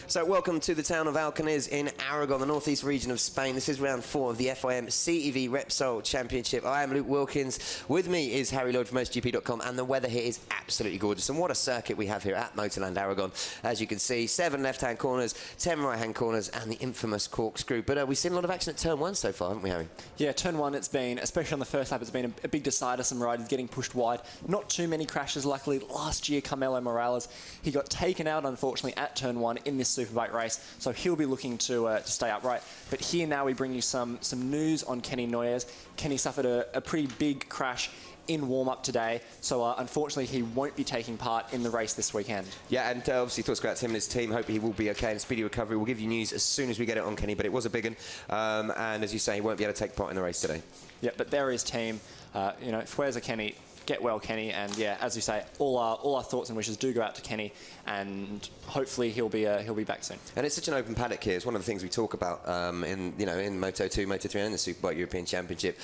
So welcome to the town of Alcañiz in Aragon, the northeast region of Spain. This is round 4 of the FIM CEV Repsol Championship. I am Luke Wilkins. With me is Harry Lloyd from MotorGP.com, and the weather here is absolutely gorgeous. And what a circuit we have here at MotorLand Aragón. As you can see, 7 left-hand corners, 10 right-hand corners, and the infamous corkscrew. But we've seen a lot of action at turn 1 so far, haven't we, Harry? Yeah, turn 1, it's been, especially on the first lap, it's been a big decider. Some riders getting pushed wide. Not too many crashes, luckily. Last year, Carmelo Morales, he got taken out, unfortunately, at turn 1 in this Superbike race, so he'll be looking to stay upright. But here now we bring you some news on Kenny Noyes. Kenny suffered a pretty big crash in warm-up today, so unfortunately he won't be taking part in the race this weekend. Yeah, and obviously thoughts go out to him and his team. Hope he will be okay and speedy recovery. We'll give you news as soon as we get it on Kenny, but it was a big one, and as you say, he won't be able to take part in the race today. Yeah, but there is team. You know, Fuerza Kenny. Get well, Kenny, and yeah, as you say, all our thoughts and wishes do go out to Kenny, and hopefully he'll be back soon. And it's such an open paddock here. It's one of the things we talk about in Moto 2, Moto 3, and the Superbike European Championship.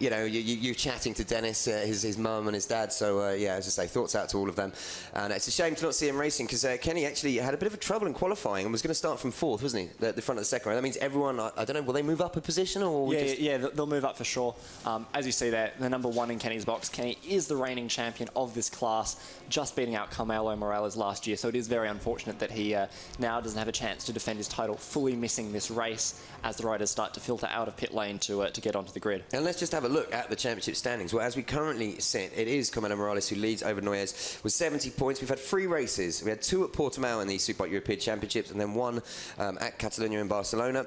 You know, you're chatting to Dennis, his mum and his dad. So yeah, as I say, thoughts out to all of them. And it's a shame to not see him racing because Kenny actually had a bit of trouble in qualifying and was going to start from 4th, wasn't he? The front of the second row. That means everyone. I don't know. Will they move up a position or? Yeah, they'll move up for sure. As you see there, the number 1 in Kenny's box. Kenny is the reigning champion of this class, just beating out Carmelo Morales last year. So it is very unfortunate that he now doesn't have a chance to defend his title, fully missing this race as the riders start to filter out of pit lane to get onto the grid. And let's just have a look at the championship standings. Well, as we currently sit, it is Carmelo Morales who leads over Noyes with 70 points. We've had 3 races. We had 2 at Portimao in the Superbike European Championships, and then 1 at Catalunya in Barcelona.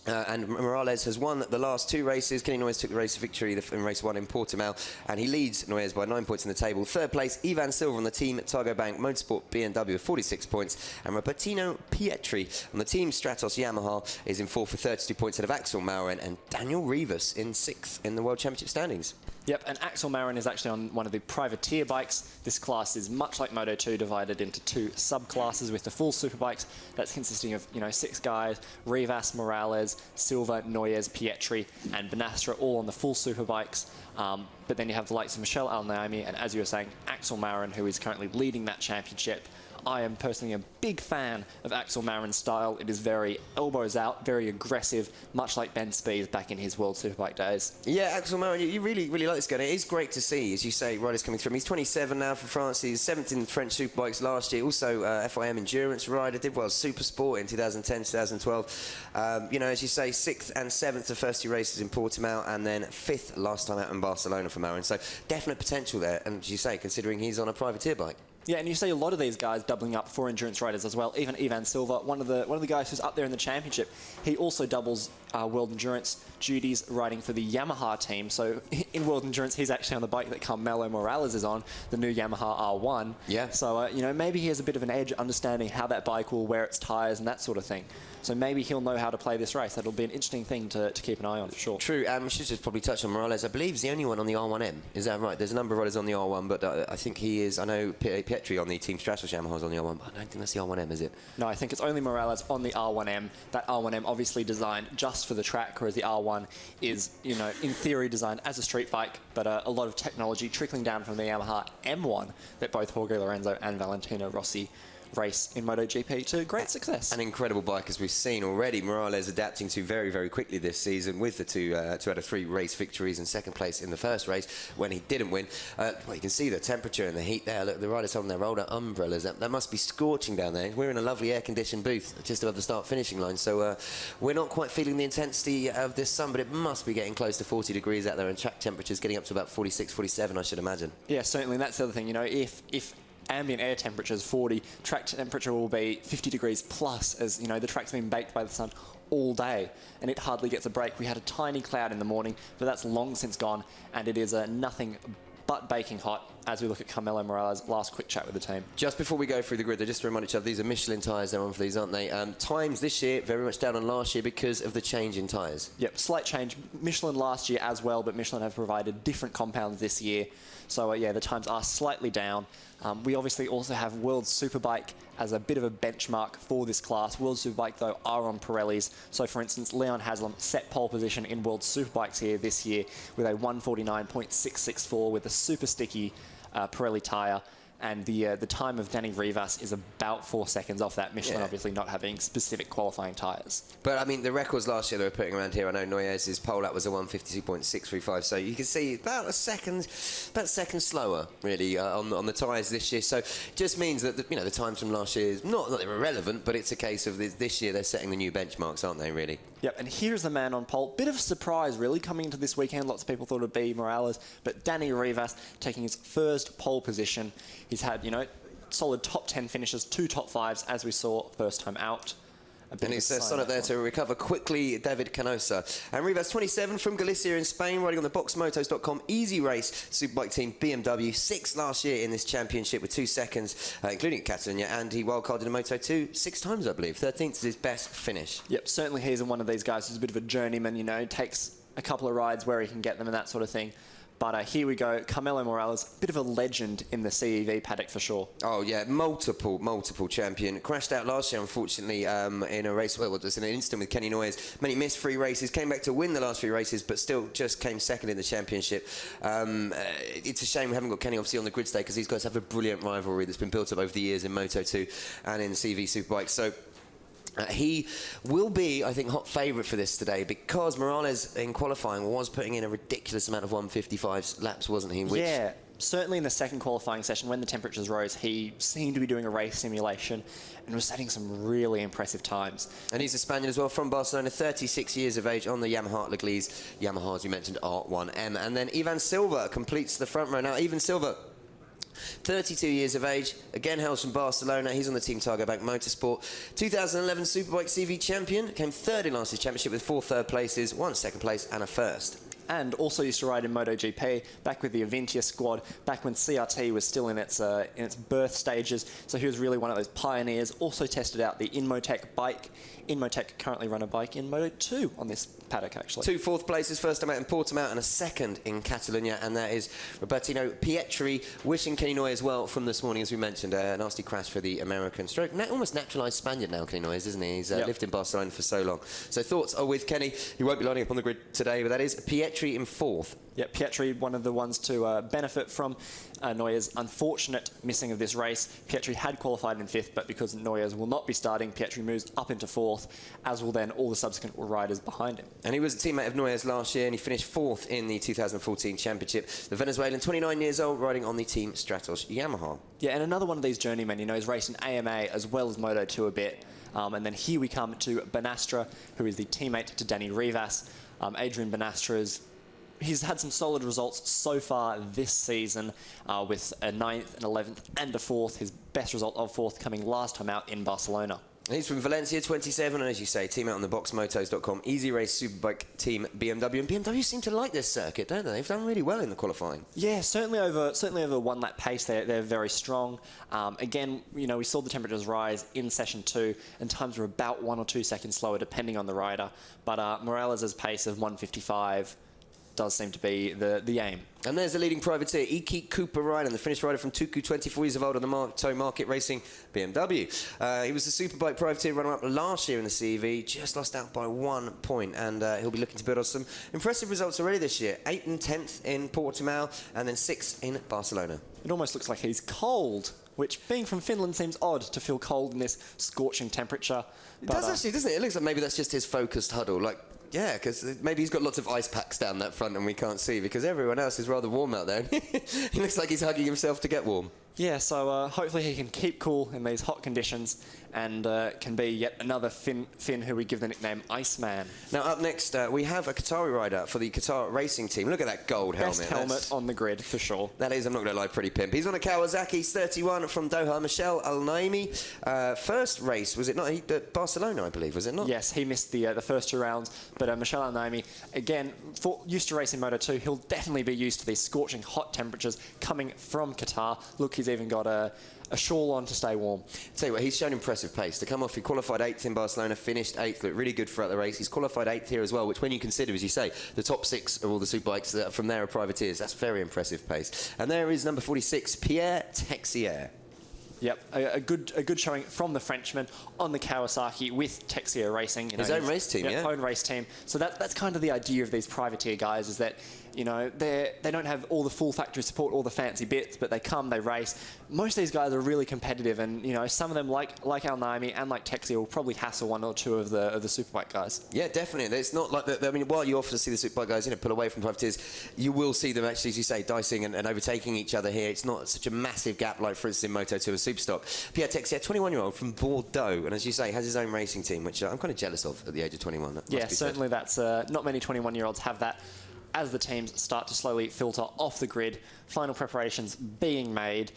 And Morales has won the last 2 races. Kenny Noyes took the race victory in race 1 in Portimao, and he leads Noyes by 9 points in the table. 3rd place, Ivan Silva on the team Targo Bank Motorsport BMW with 46 points, and Robertino Pietri on the team Stratos Yamaha is in 4th for 32 points ahead of Axel Maurin and Daniel Rivas in 6th in the World Championship standings. Yep, and Axel Maurin is actually on one of the privateer bikes. This class is much like Moto 2, divided into 2 subclasses with the full Superbikes. That's consisting of 6 guys: Rivas, Morales, Silva, Noyes, Pietri, and Benastra, all on the full Superbikes. But then you have the likes of Michel Al-Naimi and, as you were saying, Axel Maurin, who is currently leading that championship. I am personally a big fan of Axel Maurin's style. It is very elbows out, very aggressive, much like Ben Spies back in his World Superbike days. Yeah, Axel Maurin, you really like this guy. It is great to see, as you say, riders coming through. He's 27 now for France. He's 7th in French Superbikes last year. Also, FIM Endurance rider. Did well Super Sport in 2010, 2012. As you say, 6th and 7th the first 2 races in Portimao, and then 5th last time out in Barcelona for Maurin. So definite potential there, and as you say, considering he's on a privateer bike. Yeah, and you see a lot of these guys doubling up for endurance riders as well. Even Ivan Silva, one of the guys who's up there in the championship, he also doubles World Endurance duties riding for the Yamaha team. So in World Endurance, he's actually on the bike that Carmelo Morales is on, the new Yamaha R1. Yeah. So maybe he has a bit of an edge understanding how that bike will wear its tyres and that sort of thing. So maybe he'll know how to play this race. That'll be an interesting thing to keep an eye on, for sure. True, and we should just probably touch on Morales. I believe he's the only one on the R1M. Is that right? There's a number of riders on the R1, but I think he is. I know Pietri on the Team Stratos Yamaha is on the R1, but I don't think that's the R1M, is it? No, I think it's only Morales on the R1M. That R1M obviously designed just for the track, whereas the R1 is, in theory designed as a street bike, but a lot of technology trickling down from the Yamaha M1 that both Jorge Lorenzo and Valentino Rossi race in MotoGP to great success. An incredible bike, as we've seen already. Morales adapting to very quickly this season with the 2 out of 3 race victories and 2nd place in the first race when he didn't win. Well, you can see the temperature and the heat there. Look, the riders holding their roller umbrellas. That must be scorching down there. We're in a lovely air-conditioned booth just above the start-finishing line, so we're not quite feeling the intensity of this sun, but it must be getting close to 40 degrees out there, and track temperatures getting up to about 46, 47, I should imagine. Yeah, certainly. And that's the other thing. If ambient air temperature is 40, track temperature will be 50 degrees plus, as the track's been baked by the sun all day, and it hardly gets a break. We had a tiny cloud in the morning, but that's long since gone, and it is nothing but baking hot as we look at Carmelo Morales' last quick chat with the team. Just before we go through the grid, just to remind each other, these are Michelin tyres they're on for these, aren't they? Times this year very much down on last year because of the change in tyres. Yep, slight change. Michelin last year as well, but Michelin have provided different compounds this year. So yeah, the times are slightly down. We obviously also have World Superbike as a bit of a benchmark for this class. World Superbike, though, are on Pirellis. So, for instance, Leon Haslam set pole position in World Superbikes here this year with a 149.664 with a super sticky Pirelli tyre. and the time of Danny Rivas is about 4 seconds off that, Michelin obviously not having specific qualifying tyres. But, I mean, the records last year they were putting around here, I know Noyes' pole lap was a 1:52.635, so you can see about a second slower, really, on the tyres this year. So it just means that, the times from last year, not that they're irrelevant, but it's a case of this year they're setting the new benchmarks, aren't they, really? Yep, and here's the man on pole. Bit of a surprise, really, coming into this weekend. Lots of people thought it'd be Morales, but Danny Rivas taking his first pole position. He's had, solid top 10 finishes, 2 top 5s, as we saw first time out. And it's Sonnet there to recover quickly, David Canosa. And Rivas, 27, from Galicia in Spain, riding on the boxmotos.com easy race Superbike team BMW. 6th last year in this championship with 2 seconds, including Catalonia, and he wildcarded in Moto2 6 times, I believe. 13th is his best finish. Yep, certainly he's one of these guys who's a bit of a journeyman, takes a couple of rides where he can get them and that sort of thing. But here we go, Carmelo Morales, bit of a legend in the CEV paddock for sure. Oh yeah, multiple champion. Crashed out last year, unfortunately, in a race, well, just in an instant with Kenny Noyes. Many missed 3 races, came back to win the last 3 races, but still just came second in the championship. It's a shame we haven't got Kenny obviously on the grid today, because these guys have a brilliant rivalry that's been built up over the years in Moto2 and in CV Superbike. So he will be, I think, hot favourite for this today, because Morales in qualifying was putting in a ridiculous amount of 1:55 laps, wasn't he? Yeah, certainly in the second qualifying session when the temperatures rose, he seemed to be doing a race simulation and was setting some really impressive times. And he's a Spaniard as well, from Barcelona, 36 years of age, on the Yamaha Leglise. Yamaha, as we mentioned, R1M. And then Ivan Silva completes the front row. Now, Ivan Silva, 32 years of age, again hails from Barcelona. He's on the Team Targa Bank Motorsport. 2011 Superbike CV champion, came 3rd in last year's championship with 4 third places, 1 second place and a 1st. And also used to ride in MotoGP, back with the Aventia squad, back when CRT was still in its birth stages. So he was really one of those pioneers. Also tested out the Inmotec bike. Inmotec currently run a bike in Moto2 on this paddock, actually. 2 4th places, first time out in Portimao and a 2nd in Catalonia. And that is Robertino Pietri, wishing Kenny Noyes well from this morning, as we mentioned. A nasty crash for the American stroke. Almost naturalised Spaniard now, Kenny Noyes, isn't he? He's lived in Barcelona for so long. So thoughts are with Kenny. He won't be lining up on the grid today, but that is Pietri in 4th. Yeah, Pietri, one of the ones to benefit from Noyes' unfortunate missing of this race. Pietri had qualified in 5th, but because Noyes will not be starting, Pietri moves up into 4th, as will then all the subsequent riders behind him. And he was a teammate of Noyes last year, and he finished 4th in the 2014 championship. The Venezuelan, 29 years old, riding on the Team Stratos Yamaha. Yeah, and another one of these journeymen, he's racing AMA as well as Moto2 a bit. And then here we come to Banastra, who is the teammate to Danny Rivas. Adrian Banastra he's had some solid results so far this season, with a 9th, an 11th and a 4th. His best result of 4th coming last time out in Barcelona. He's from Valencia, 27, and as you say, team out on the boxmotos.com easy race Superbike team BMW. And BMW seem to like this circuit, don't they? They've done really well in the qualifying. Yeah, certainly over 1 lap pace, they're very strong. Again, we saw the temperatures rise in session 2, and times were about 1 or 2 seconds slower, depending on the rider. But Morales' pace of 1:55 does seem to be the aim. And there's the leading privateer, Iki Cooper Ryan, the Finnish rider from Turku, 24 years of old on the Moto Market Racing BMW. He was the Superbike privateer runner-up last year in the CEV, just lost out by 1 point, and he'll be looking to build on some impressive results already this year. 8th and 10th in Portimao, and then 6th in Barcelona. It almost looks like he's cold, which, being from Finland, seems odd to feel cold in this scorching temperature. It does actually, doesn't it? It looks like maybe that's just his focused huddle. Yeah, because maybe he's got lots of ice packs down that front and we can't see, because everyone else is rather warm out there. He looks like he's hugging himself to get warm. Yeah, so hopefully he can keep cool in these hot conditions and can be yet another Finn who we give the nickname Iceman. Now, up next, we have a Qatari rider for the Qatar racing team. Look at that gold helmet. Best helmet on the grid, for sure. That is, I'm not going to lie, pretty pimp. He's on a Kawasaki. He's 31, from Doha. Michel Al-Naimi. First race, was it not? Barcelona, I believe, was it not? Yes, he missed the first 2 rounds, but Michel Al-Naimi, again, used to race in Moto2. He'll definitely be used to these scorching hot temperatures coming from Qatar. Look, he's even got a shawl on to stay warm. Tell you what, he's shown impressive pace. To come off, he qualified 8th in Barcelona, finished 8th, looked really good throughout the race. He's qualified 8th here as well, which when you consider, as you say, the top 6 of all the Superbikes that from there are privateers, that's very impressive pace. And there is number 46, Pierre Texier. Yep, a good showing from the Frenchman on the Kawasaki with Texier Racing. His own race team, yeah. Own race team. So that's kind of the idea of these privateer guys, is that You know, they don't have all the full factory support, all the fancy bits, but they come, they race. Most of these guys are really competitive, and you know, some of them like Al Naimi and like Texia will probably hassle one or two of the Superbike guys. Yeah, definitely. It's not like I mean, while you often see the Superbike guys, pull away from 5 tiers, you will see them actually, as you say, dicing and overtaking each other here. It's not such a massive gap like, for instance, in Moto2 and Superstock. Pierre Texia, 21-year-old from Bordeaux, and as you say, has his own racing team, which I'm kind of jealous of at the age of 21. Yeah, certainly that's not many 21-year-olds have that. As the teams start to slowly filter off the grid, final preparations being made.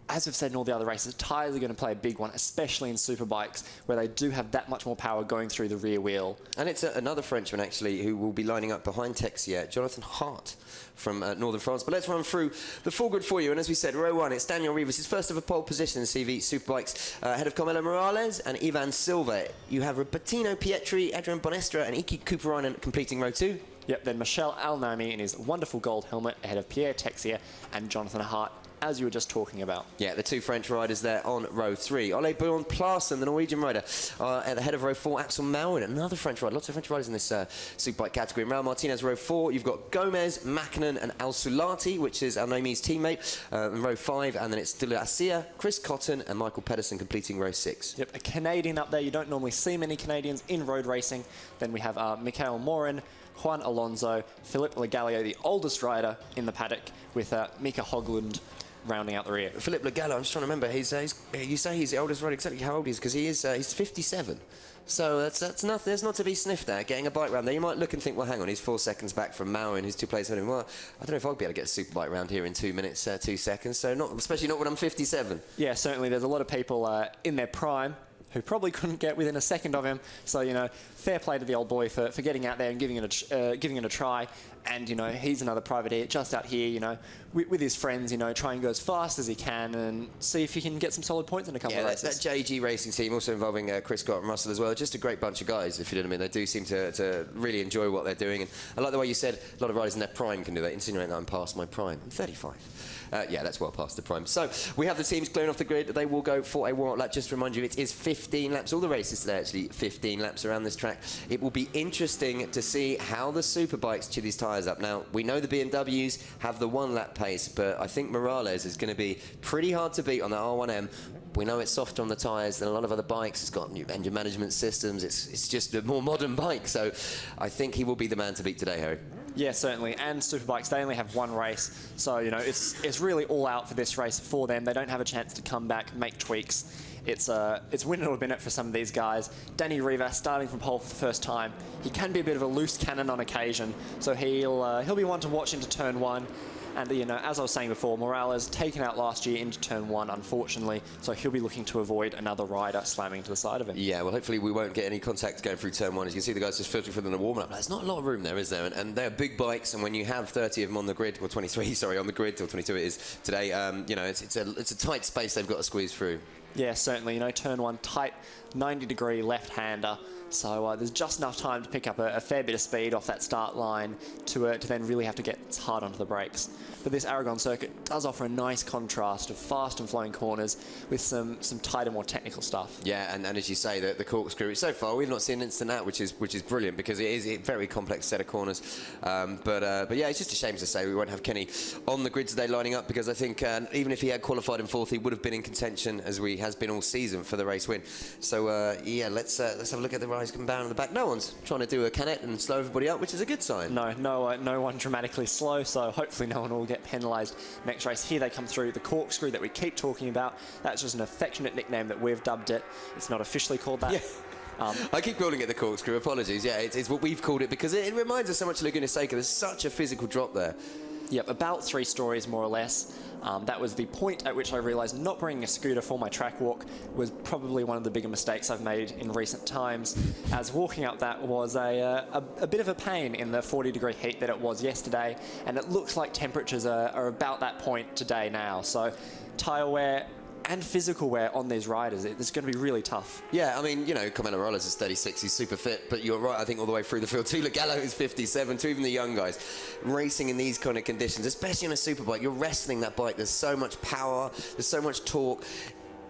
As we've said in all the other races, tyres are going to play a big one, especially in Superbikes, where they do have that much more power going through the rear wheel. And it's another Frenchman, actually, who will be lining up behind Texia, Jonathan Hart from Northern France. But let's run through the full grid for you. And as we said, row 1, it's Daniel Rivas, his first ever pole position in CV Superbikes, ahead of Carmelo Morales and Ivan Silva. You have Robertino Pietri, Adrian Bonestra and Iki Kuparainen completing row 2. Yep, then Michel Alnami in his wonderful gold helmet ahead of Pierre Texia and Jonathan Hart, as you were just talking about. Yeah, the two French riders there on row 3. Ole Bjorn Plassen, the Norwegian rider, at the head of row 4. Axel Maurin, another French rider. Lots of French riders in this Superbike category. Raul Martinez, row 4. You've got Gomez, Mackinnon and Al Sulati, which is Alnami's teammate, in row 5. And then it's De La Cia, Chris Cotton and Michael Pedersen completing row 6. Yep, a Canadian up there. You don't normally see many Canadians in road racing. Then we have Michael Morin, Juan Alonso, Philippe Legalio, the oldest rider in the paddock, with Mika Hoglund rounding out the rear. Philippe Legallo, I'm just trying to remember. You say he's the oldest rider. Exactly how old he is, because he is he's 57. So that's not, there's not to be sniffed at. Getting a bike round there, you might look and think, well, hang on, he's 4 seconds back from Maurin, who's 2 places ahead of him. Well, I don't know if I'll be able to get a Superbike round here in 2 minutes, 2 seconds. So especially not when I'm 57. Yeah, certainly. There's a lot of people in their prime who probably couldn't get within a second of him. So, you know, fair play to the old boy for getting out there and giving it a try. And, you know, he's another privateer just out here, you know, with his friends, you know, try and go as fast as he can and see if he can get some solid points in a couple of races. That JG racing team, also involving Chris Scott and Russell as well, just a great bunch of guys, if you know what I mean. They do seem to really enjoy what they're doing. And I like the way you said a lot of riders in their prime can do that, insinuating that I'm past my prime. I'm 35. Yeah, that's well past the prime. So we have the teams clearing off the grid. They will go for a warm-up lap. Just to remind you, it is 15 laps. All the races today, actually, 15 laps around this track. It will be interesting to see how the Superbikes chew these tyres up. Now, we know the BMWs have the 1-lap pace, but I think Morales is going to be pretty hard to beat on that R1M. We know it's softer on the tyres than a lot of other bikes. It's got new engine management systems. It's just a more modern bike. So I think he will be the man to beat today, Harry. Yeah, certainly. And Superbikes, they only have 1 race. So, you know, it's really all out for this race for them. They don't have a chance to come back, make tweaks. It's win or bin it for some of these guys. Danny Rivas starting from pole for the first time. He can be a bit of a loose cannon on occasion. So he'll be one to watch into turn 1. And, you know, as I was saying before, Morales taken out last year into turn 1, unfortunately, so he'll be looking to avoid another rider slamming to the side of him. Yeah, well, hopefully we won't get any contact going through turn 1. As you can see, the guys just filtering for them to warm up. There's not a lot of room there, is there? And they're big bikes, and when you have 30 of them on the grid, or 23, sorry, on the grid, or 22 it is today, you know, it's a tight space they've got to squeeze through. Yeah, certainly. You know, turn 1, tight, 90-degree left-hander. So there's just enough time to pick up a fair bit of speed off that start line to then really have to get hard onto the brakes. But this Aragon circuit does offer a nice contrast of fast and flowing corners with some tighter, more technical stuff. Yeah, and as you say, the corkscrew, so far we've not seen an instant out, which is brilliant, because it is a very complex set of corners. But yeah, it's just a shame to say we won't have Kenny on the grid today lining up, because I think even if he had qualified in 4th, he would have been in contention, as he has been all season, for the race win. So yeah, let's have a look at the rise coming down in the back. No one's trying to do a canet and slow everybody up, which is a good sign. No one dramatically slow, so hopefully no one will get penalised next race. Here they come through, the corkscrew that we keep talking about. That's just an affectionate nickname that we've dubbed it. It's not officially called that. Yeah. I keep calling it the corkscrew, apologies. Yeah, it's what we've called it, because it reminds us so much of Laguna Seca. There's such a physical drop there. Yep, about 3 stories more or less. That was the point at which I realised not bringing a scooter for my track walk was probably one of the bigger mistakes I've made in recent times, as walking up that was a bit of a pain in the 40-degree heat that it was yesterday, and it looks like temperatures are about that point today now. So tyre wear and physical wear on these riders, it's going to be really tough. Yeah, I mean, you know, Carmelo Morales is 36, he's super fit, but you're right, I think all the way through the field. Tula Gallo is 57, to even the young guys. Racing in these kind of conditions, especially on a superbike, you're wrestling that bike, there's so much power, there's so much torque.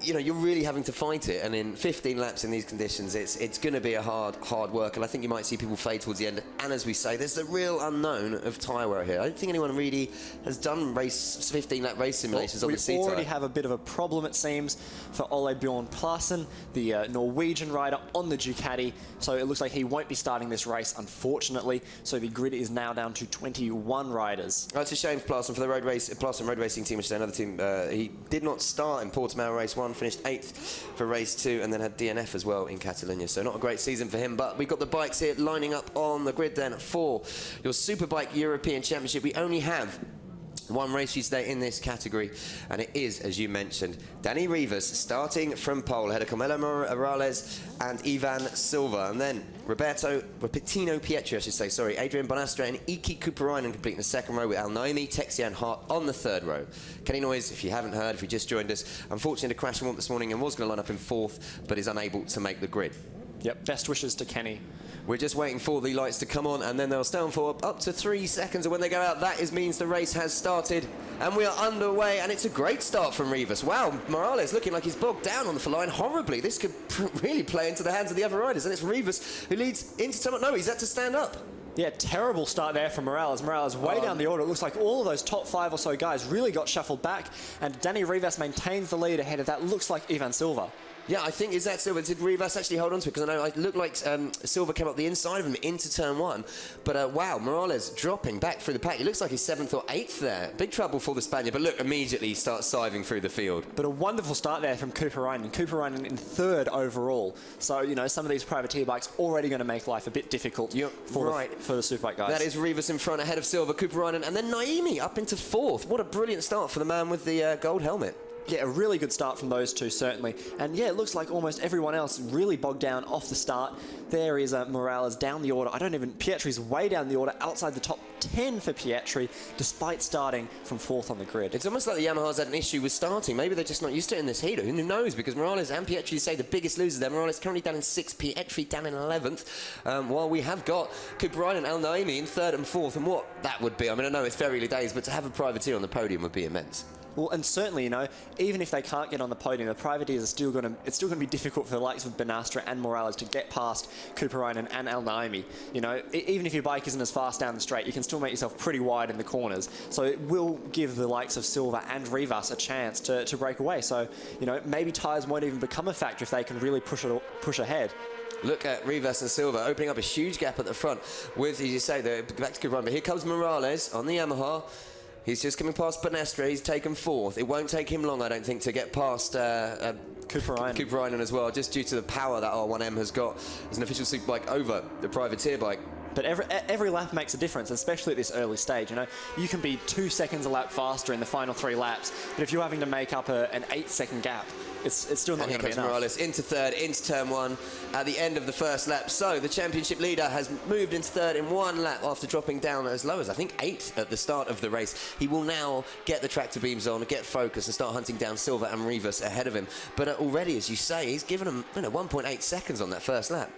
you know, you're really having to fight it, and in 15 laps in these conditions, it's going to be a hard work, and I think you might see people fade towards the end. And as we say, there's the real unknown of tyre wear here. I don't think anyone really has done 15-lap race simulations on the C tyre. We already have a bit of a problem, it seems, for Ole Bjorn Plarsen, the Norwegian rider on the Ducati. So it looks like he won't be starting this race, unfortunately. So the grid is now down to 21 riders. Oh, it's a shame for Plarsen, for the Plarsen road racing team, which is another team. He did not start in Portimao race 1, finished 8th for race 2, and then had DNF as well in Catalonia. So not a great season for him, but we've got the bikes here lining up on the grid then for your Superbike European Championship. We only have one race today in this category, and it is, as you mentioned, Dani Rivas starting from pole ahead of Carmelo Morales and Ivan Silva, and then Repetino Pietri, I should say, sorry, Adrian Bonastra and Iki Kuparainen completing the second row with Al Naimi, Texian Hart on the third row. Kenny Noyes, if you haven't heard, if you just joined us, unfortunately, a crash and warmth this morning and was going to line up in 4th, but is unable to make the grid. Yep, best wishes to Kenny. We're just waiting for the lights to come on, and then they'll stay on for up to 3 seconds, and when they go out, that means the race has started, and we are underway, and it's a great start from Rivas. Wow, Morales looking like he's bogged down on the line horribly. This could really play into the hands of the other riders, and it's Rivas who leads into someone. No, he's had to stand up. Yeah, terrible start there from Morales. Morales way down the order. It looks like all of those top 5 or so guys really got shuffled back, and Dani Rivas maintains the lead ahead of that. Looks like Ivan Silva. Yeah, I think, is that Silva? Did Rivas actually hold on to it? Because I know it looked like Silva came up the inside of him into turn 1. But wow, Morales dropping back through the pack. He looks like he's 7th or 8th there. Big trouble for the Spaniard. But look, immediately he starts siving through the field. But a wonderful start there from Kuparainen. Kuparainen in 3rd overall. So, you know, some of these privateer bikes already going to make life a bit difficult for the Superbike guys. That is Rivas in front ahead of Silva, Kuparainen, and then Naimi up into 4th. What a brilliant start for the man with the gold helmet. Yeah, a really good start from those two, certainly. And yeah, it looks like almost everyone else really bogged down off the start. There is Morales down the order. Pietri's way down the order, outside the top 10 for Pietri, despite starting from 4th on the grid. It's almost like the Yamaha's had an issue with starting. Maybe they're just not used to it in this heat. Who knows? Because Morales and Pietri say the biggest losers there. Morales currently down in 6th, Pietri down in 11th. While we have got Kuparainen and Al Naimi in 3rd and 4th. And what that would be, I mean, I know it's very early days, but to have a privateer on the podium would be immense. Well, and certainly, you know, even if they can't get on the podium, the privateers are still going to. It's still going to be difficult for the likes of Bonastra and Morales to get past Kuparainen and Al Naimi. You know, even if your bike isn't as fast down the straight, you can still make yourself pretty wide in the corners. So it will give the likes of Silva and Rivas a chance to break away. So, you know, maybe tyres won't even become a factor if they can really push ahead. Look at Rivas and Silva opening up a huge gap at the front with, as you say, the back to Kuparainen. But here comes Morales on the Yamaha. He's just coming past Bonastra. He's taken 4th. It won't take him long, I don't think, to get past Kuparainen as well, just due to the power that R1M has got as an official Superbike over the privateer bike. But every lap makes a difference, especially at this early stage. You know, you can be 2 seconds a lap faster in the final 3 laps, but if you're having to make up an 8-second gap, it's still not going to be enough. Morales into 3rd, into turn 1 at the end of the first lap. So the championship leader has moved into 3rd in 1 lap after dropping down as low as, I think, 8th at the start of the race. He will now get the tractor beams on, get focused, and start hunting down Silva and Rivas ahead of him. But already, as you say, he's given him 1.8 seconds on that first lap.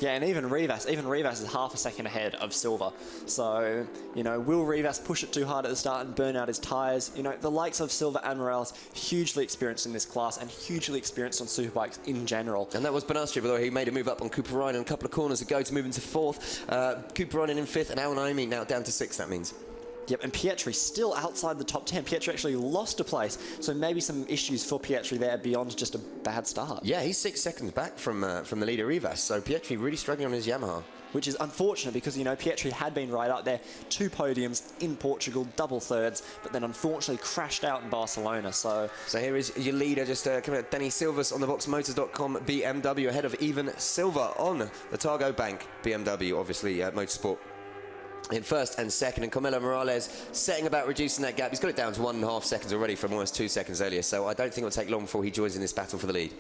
Yeah, and even Rivas is half a second ahead of Silva. So, you know, will Rivas push it too hard at the start and burn out his tyres? You know, the likes of Silva and Morales, hugely experienced in this class and hugely experienced on superbikes in general. And that was Bonastra, by the way. He made a move up on Kuparainen a couple of corners ago to move into 4th. Kuparainen in 5th, and Al Naimi now down to 6th, that means. Yep, and Pietri still outside the top 10. Pietri actually lost a place, so maybe some issues for Pietri there beyond just a bad start. Yeah, he's 6 seconds back from the leader Rivas, so Pietri really struggling on his Yamaha. Which is unfortunate because, you know, Pietri had been right up there, 2 podiums in Portugal, double 3rds, but then unfortunately crashed out in Barcelona. So here is your leader, just coming out, Danny Silvas on the boxmotors.com BMW ahead of Ivan Silva on the Targo Bank BMW, obviously Motorsport. In 1st and 2nd, and Carmelo Morales setting about reducing that gap. He's got it down to 1.5 seconds already from almost 2 seconds earlier, so I don't think it'll take long before he joins in this battle for the lead.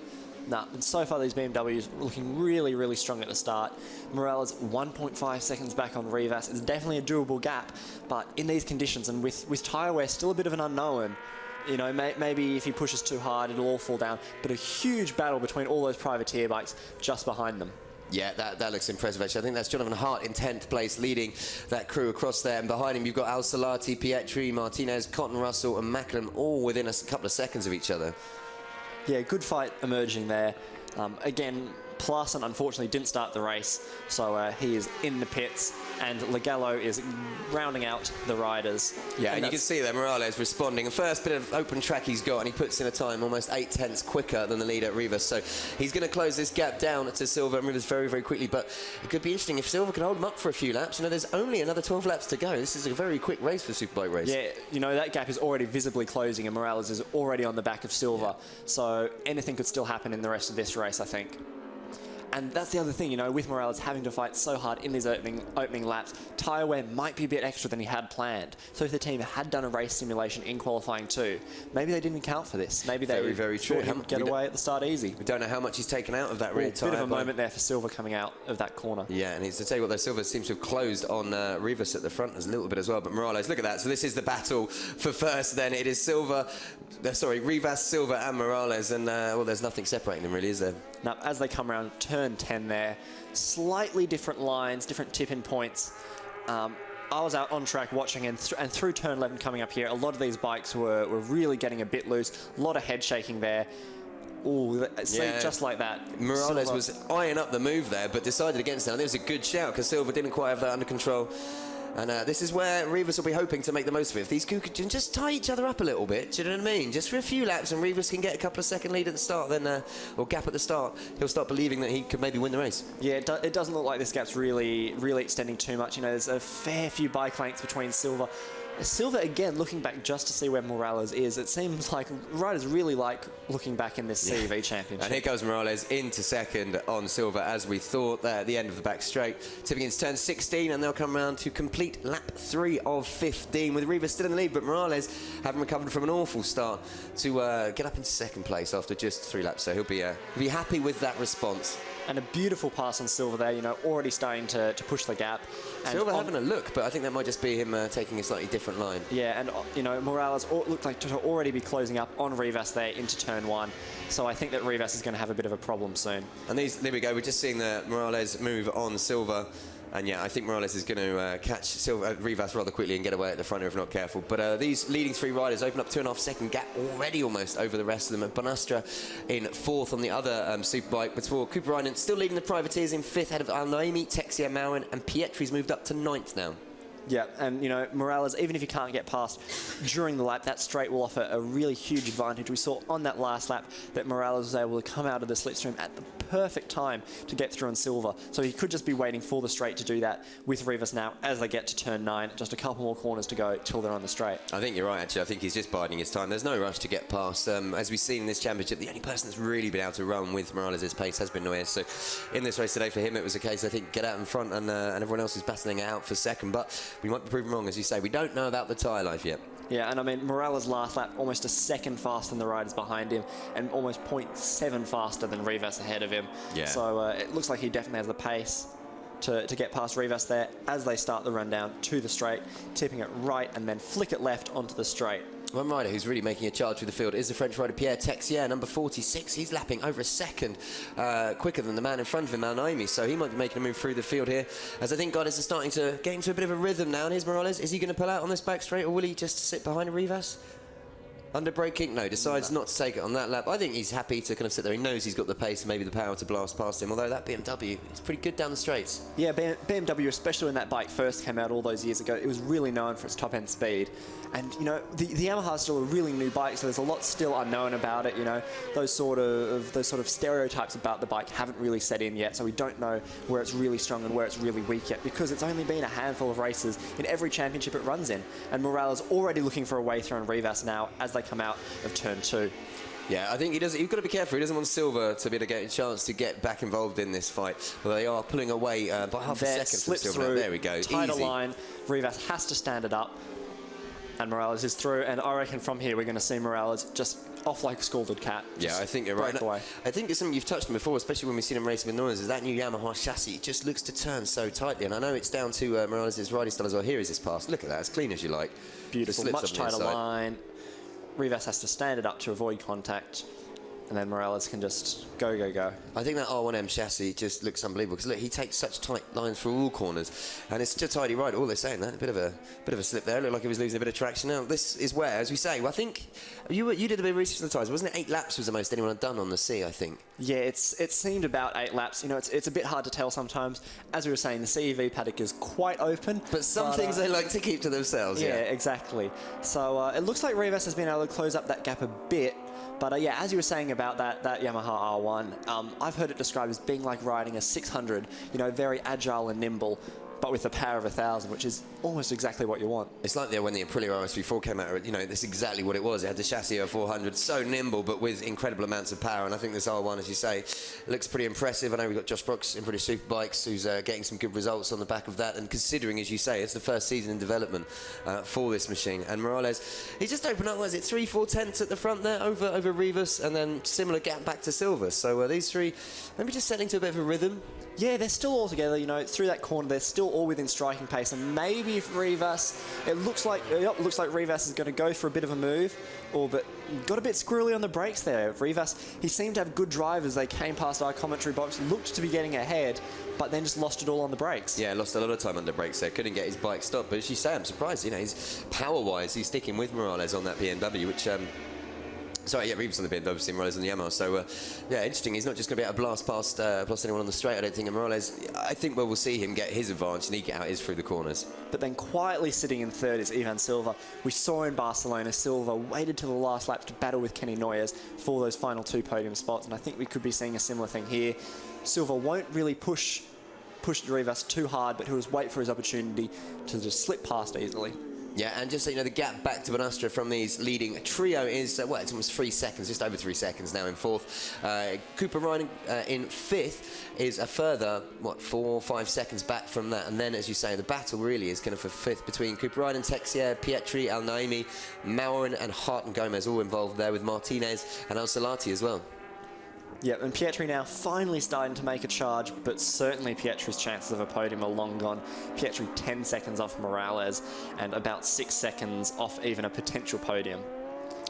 Nah, and so far these BMWs looking really, really strong at the start. Morales 1.5 seconds back on Rivas. It's definitely a doable gap, but in these conditions and with tyre wear still a bit of an unknown, you know, maybe if he pushes too hard, it'll all fall down. But a huge battle between all those privateer bikes just behind them. Yeah, that looks impressive, actually. I think that's Jonathan Hart in 10th place, leading that crew across there. And behind him, you've got Al Salati, Pietri, Martinez, Cotton Russell, and Macklin, all within a couple of seconds of each other. Yeah, good fight emerging there. Again, Plassen unfortunately didn't start the race, so he is in the pits, and Legallo is rounding out the riders. Yeah, and you can see there Morales responding. The first bit of open track he's got, and he puts in a time almost 8/10 quicker than the leader, Rivas. So he's going to close this gap down to Silva and Rivas very, very quickly. But it could be interesting if Silva can hold him up for a few laps. You know, there's only another 12 laps to go. This is a very quick race for Superbike race. Yeah, you know, that gap is already visibly closing, and Morales is already on the back of Silva. Yeah. So anything could still happen in the rest of this race, I think. And that's the other thing, you know, with Morales having to fight so hard in these opening laps, tyre wear might be a bit extra than he had planned. So if the team had done a race simulation in qualifying too, maybe they didn't account for this. Maybe they very true. thought he would get away at the start easy. We don't know how much he's taken out of that rear tyre. Bit of a moment there for Silva coming out of that corner. Yeah, and to tell you what, though, Silva seems to have closed on Rivas at the front as a little bit as well. But Morales, look at that. So this is the battle for first then. It is Rivas, Silva and Morales. And, well, there's nothing separating them really, is there? Now, as they come around turn 10 there, slightly different lines, different tip-in points. I was out on track watching, and through turn 11 coming up here, a lot of these bikes were really getting a bit loose. A lot of head shaking there. Ooh, yeah. Just like that. Morales Silva was eyeing up the move there, but decided against it. And there was a good shout, because Silva didn't quite have that under control. And this is where Rivas will be hoping to make the most of it. If these two could just tie each other up a little bit, do you know what I mean? Just for a few laps, and Rivas can get a couple of second lead at the start, then or gap at the start, he'll start believing that he could maybe win the race. Yeah, it doesn't look like this gap's really extending too much. You know, there's a fair few bike lengths between Silva. Silva, again, looking back just to see where Morales is, it seems like riders really like looking back in this CEV championship. And here goes Morales into second on Silva, as we thought, there at the end of the back straight. Tipping into turn 16, and they'll come around to complete lap 3 of 15, with Rivas still in the lead, but Morales, having recovered from an awful start, to get up into second place after just 3 laps. So he'll be happy with that response. And a beautiful pass on Silva there, you know, already starting to push the gap. And Silva having a look, but I think that might just be him taking a slightly different line. Yeah, and, you know, Morales looked like to already be closing up on Rivas there into turn 1. So I think that Rivas is going to have a bit of a problem soon. And there we go. We're just seeing the Morales move on Silva. And yeah, I think Morales is going to catch Rivas rather quickly and get away at the front if not careful. But these leading 3 riders open up 2.5 second gap already almost over the rest of them. And Bonastra in 4th on the other Superbike. Before Cooper Rynan still leading the privateers in 5th ahead of Al-Naimi, Texia Mowen, and Pietri's moved up to 9th now. Yeah, and, you know, Morales, even if you can't get past during the lap, that straight will offer a really huge advantage. We saw on that last lap that Morales was able to come out of the slipstream at the perfect time to get through on Silva. So he could just be waiting for the straight to do that with Rivas now as they get to turn 9. Just a couple more corners to go till they're on the straight. I think you're right, actually. I think he's just biding his time. There's no rush to get past. As we've seen in this championship, the only person that's really been able to run with Morales' pace has been Noyes. So in this race today, for him, it was a case, I think, get out in front, and everyone else is battling it out for second. But we might be proven wrong, as you say. We don't know about the tyre life yet. Yeah, and I mean, Morales' last lap, almost a second faster than the riders behind him, and almost 0.7 faster than Rivas ahead of him. Yeah. So it looks like he definitely has the pace to get past Rivas there as they start the run down to the straight, tipping it right and then flick it left onto the straight. One rider who's really making a charge through the field is the French rider Pierre Texier, number 46. He's lapping over a second quicker than the man in front of him, Al-Naimi, so he might be making a move through the field here, as I think guys are starting to get into a bit of a rhythm now. And here's Morales. Is he going to pull out on this back straight, or will he just sit behind Rivas? Under braking? No, decides not to take it on that lap. I think he's happy to kind of sit there. He knows he's got the pace and maybe the power to blast past him, although that BMW is pretty good down the straights. Yeah, BMW, especially when that bike first came out all those years ago, it was really known for its top-end speed. And, you know, the Yamaha is still a really new bike, so there's a lot still unknown about it, you know. Those sort of stereotypes about the bike haven't really set in yet, so we don't know where it's really strong and where it's really weak yet, because it's only been a handful of races in every championship it runs in. And Morales already looking for a way through on Rivas now as they come out of turn 2. Yeah, I think he does. You've got to be careful. He doesn't want Silva to be able to get a chance to get back involved in this fight. Well, they are pulling away by half a second from Silva. Through, there we go. Tighter line. Rivas has to stand it up. And Morales is through. And I reckon from here we're going to see Morales just off like a scalded cat. Yeah, I think you're right. Away. I think it's something you've touched on before, especially when we've seen him racing with Noyes, is that new Yamaha chassis. It just looks to turn so tightly. And I know it's down to Morales' riding style as well. Here is his pass. Look at that. As clean as you like. Beautiful. Much tighter line. Rivas has to stand it up to avoid contact. and then Morales can just go, go, go. I think that R1M chassis just looks unbelievable because look, he takes such tight lines through all corners, and it's just a tidy ride. All they're saying that a bit of a slip there. Looked like he was losing a bit of traction. Now this is where, as we say, well, I think you did a bit of research on the tyres, wasn't it? 8 laps was the most anyone had done on the C, I think. Yeah, it seemed about 8 laps. You know, it's a bit hard to tell sometimes. As we were saying, the CEV paddock is quite open, but some things they like to keep to themselves. Yeah, exactly. So it looks like Rivas has been able to close up that gap a bit. But yeah, as you were saying about that Yamaha R1, I've heard it described as being like riding a 600, you know, very agile and nimble, but with the power of 1,000, which is almost exactly what you want. It's like when the Aprilia RSV4 came out, you know, that's exactly what it was. It had the chassis of a 400, so nimble, but with incredible amounts of power. And I think this R1, as you say, looks pretty impressive. I know we've got Josh Brooks in British Superbikes, who's getting some good results on the back of that. And considering, as you say, it's the first season in development for this machine. And Morales, he just opened up, was it 3-4 tenths at the front there over Rivas, and then similar gap back to Silva. So these three maybe just settling to a bit of a rhythm. Yeah, they're still all together, you know, through that corner. They're still all within striking pace. And maybe if Rivas, it looks like Rivas is going to go for a bit of a move, but got a bit squirrely on the brakes there. Rivas, he seemed to have good drive as they came past our commentary box, looked to be getting ahead, but then just lost it all on the brakes. Yeah, lost a lot of time under brakes there. Couldn't get his bike stopped. But as you say, I'm surprised, you know, he's power-wise, he's sticking with Morales on that BMW, which... Sorry, yeah, Rivas on the BMW, Morales on the Yamaha. So, yeah, interesting. He's not just going to be able to blast past anyone on the straight, I don't think. And Morales, I think we'll see him get his advantage and he get out his through the corners. But then quietly sitting in third is Ivan Silva. We saw in Barcelona, Silva waited till the last lap to battle with Kenny Noyes for those final 2 podium spots. And I think we could be seeing a similar thing here. Silva won't really push Rivas too hard, but he'll just wait for his opportunity to just slip past easily. Yeah, and just so you know, the gap back to Bonastra from these leading trio is, well, it's almost 3 seconds, just over 3 seconds now in 4th. Cooper Ryan in 5th is a further, 4 or 5 seconds back from that. And then, as you say, the battle really is kind of for 5th between Cooper Ryan and Texier, Pietri, Al Naimi, Maurin and Hart and Gomez all involved there with Martinez and Al Salati as well. Yep, and Pietri now finally starting to make a charge, but certainly Pietri's chances of a podium are long gone. Pietri 10 seconds off Morales and about 6 seconds off even a potential podium.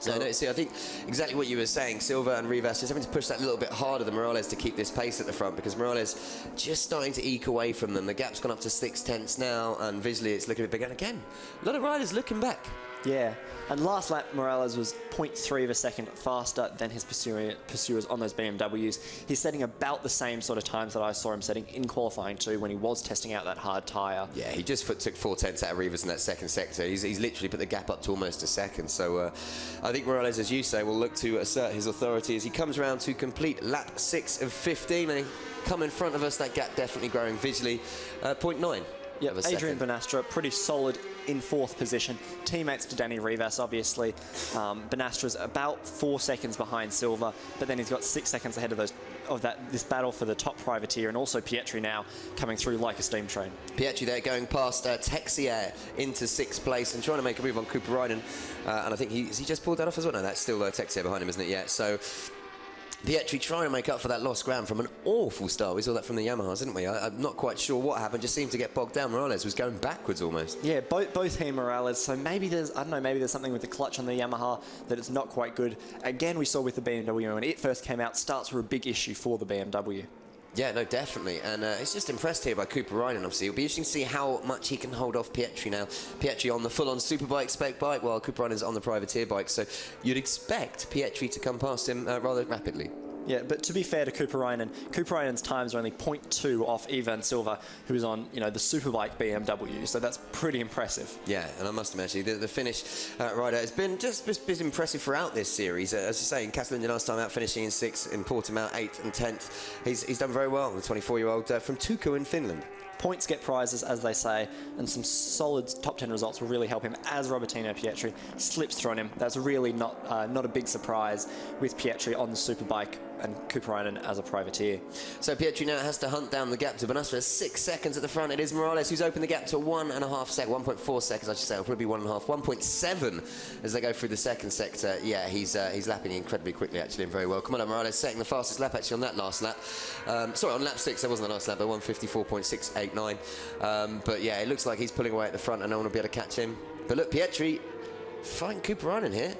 So, no, see, I think exactly what you were saying, Silva and Rivas just having to push that little bit harder than Morales to keep this pace at the front, because Morales just starting to eke away from them. The gap's gone up to 6 tenths now, and visually it's looking a bit bigger. And again, a lot of riders looking back. Yeah, and last lap Morales was 0.3 of a second faster than his pursuers on those BMWs. He's setting about the same sort of times that I saw him setting in qualifying too when he was testing out that hard tyre. Yeah, he just took 4 tenths out of Rivas in that second sector. He's literally put the gap up to almost a second. So I think Morales, as you say, will look to assert his authority as he comes around to complete lap 6 of 15. And he come in front of us, that gap definitely growing visually. 0.9. Yeah, Adrian Bonastra, pretty solid in 4th position. Teammates to Danny Rivas, obviously. Bonastra's about 4 seconds behind Silva, but then he's got 6 seconds ahead of this battle for the top privateer, and also Pietri now coming through like a steam train. Pietri there going past Texier into 6th place and trying to make a move on Cooper Ryden. And I think he just pulled that off as well. No, that's still Texier behind him, isn't it? Yeah, so... Pietri trying to make up for that lost ground from an awful start. We saw that from the Yamahas, didn't we? I'm not quite sure what happened. Just seemed to get bogged down. Morales was going backwards almost. Yeah, both he and Morales. So maybe there's, I don't know, maybe there's something with the clutch on the Yamaha that it's not quite good. Again, we saw with the BMW when it first came out, starts were a big issue for the BMW. Yeah, no, definitely. And it's just impressed here by Cooper Ryden, obviously. It'll be interesting to see how much he can hold off Pietri now. Pietri on the full-on Superbike spec bike, while Cooper Ryden's on the privateer bike. So you'd expect Pietri to come past him rather rapidly. Yeah, but to be fair to Cooper Ryan's times are only 0.2 off Ivan Silva, who's on, you know, the Superbike BMW, so that's pretty impressive. Yeah, and I must admit, actually, the Finnish rider has been just impressive throughout this series. As you say, in Catalunya last time out, finishing in 6th, in Portimao 8th and 10th. He's done very well, the 24-year-old from Tukko in Finland. Points get prizes, as they say, and some solid top 10 results will really help him as Robertino Pietri slips through on him. That's really not a big surprise with Pietri on the Superbike and Cooper Ryden as a privateer. So Pietri now has to hunt down the gap to Bonastra. 6 seconds at the front. It is Morales who's opened the gap to 1.5 seconds, 1.4 seconds, I should say. It'll probably be 1.5, 1.7 as they go through the second sector. Yeah, he's lapping incredibly quickly, actually, and very well. Come on, Morales setting the fastest lap, actually, on that last lap. Sorry, on lap 6, that wasn't the last lap, but 1:54.689. But yeah, it looks like he's pulling away at the front and no one will be able to catch him. But look, Pietri fighting Cooper Ryden here.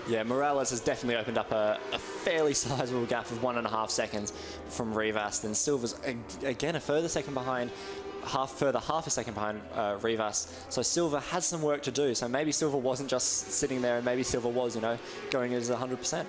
Yeah, Morales has definitely opened up a fairly sizable gap of 1.5 seconds from Rivas. Then Silva's again a further second behind, half a second behind Rivas. So Silva has some work to do. So maybe Silva wasn't just sitting there, and maybe Silva was, you know, going as 100%.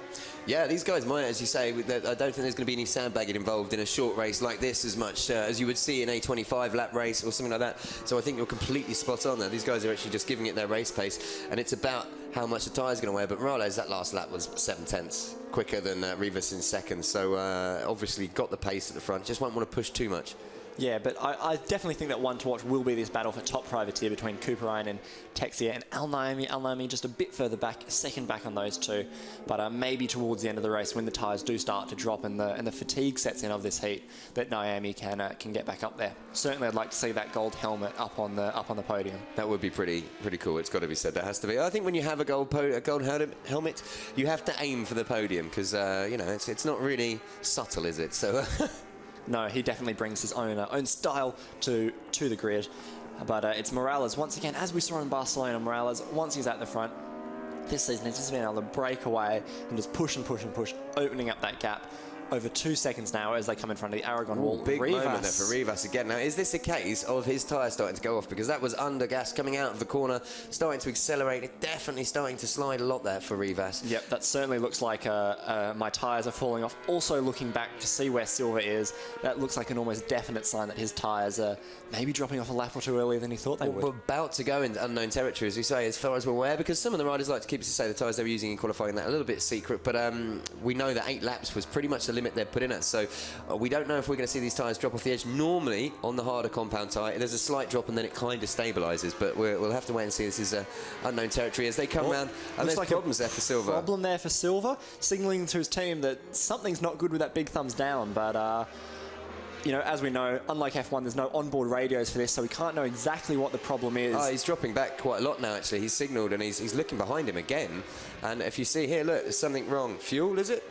Yeah, these guys might, as you say, I don't think there's going to be any sandbagging involved in a short race like this as much as you would see in a 25-lap race or something like that. So I think you're completely spot on there. These guys are actually just giving it their race pace, and it's about how much the tyre's going to wear. But Morales, that last lap was 7/10 quicker than Rivas in second. So obviously got the pace at the front. Just won't want to push too much. Yeah, but I definitely think that one to watch will be this battle for top privateer between Cooperine and Texia and Al Naimi. Al Naimi just a bit further back, a second back on those two. But maybe towards the end of the race, when the tyres do start to drop and the fatigue sets in of this heat, that Naimi can get back up there. Certainly, I'd like to see that gold helmet up on the podium. That would be pretty cool. It's got to be said. That has to be. I think when you have a gold helmet, you have to aim for the podium because you know it's not really subtle, is it? So. No, he definitely brings his own style to the grid. But it's Morales, once again, as we saw in Barcelona, Morales, once he's at the front, this season he's just been able to break away and just push and push and push, opening up that gap. Over 2 seconds now as they come in front of the Aragon wall. Big moment there for Rivas again. Now, is this a case of his tyre starting to go off? Because that was under gas coming out of the corner, starting to accelerate. It definitely starting to slide a lot there for Rivas. Yep, that certainly looks like my tyres are falling off. Also looking back to see where Silva is, that looks like an almost definite sign that his tyres are maybe dropping off a lap or two earlier than he thought they would. We're about to go into unknown territory, as we say, as far as we're aware, because some of the riders like to keep, to say, the tyres they were using in qualifying that a little bit secret, but we know that 8 laps was pretty much the limit they'd put in at. So we don't know if we're going to see these tyres drop off the edge. Normally, on the harder compound tyre, there's a slight drop and then it kind of stabilises, but we'll have to wait and see. This is unknown territory as they come round, and there's like problems there for Silva. Problem there for Silva, signalling to his team that something's not good with that big thumbs down, but you know, as we know, unlike F1, there's no onboard radios for this, so we can't know exactly what the problem is. Oh, he's dropping back quite a lot now, actually. He's signalled and he's looking behind him again. And if you see here, look, there's something wrong. Fuel, is it?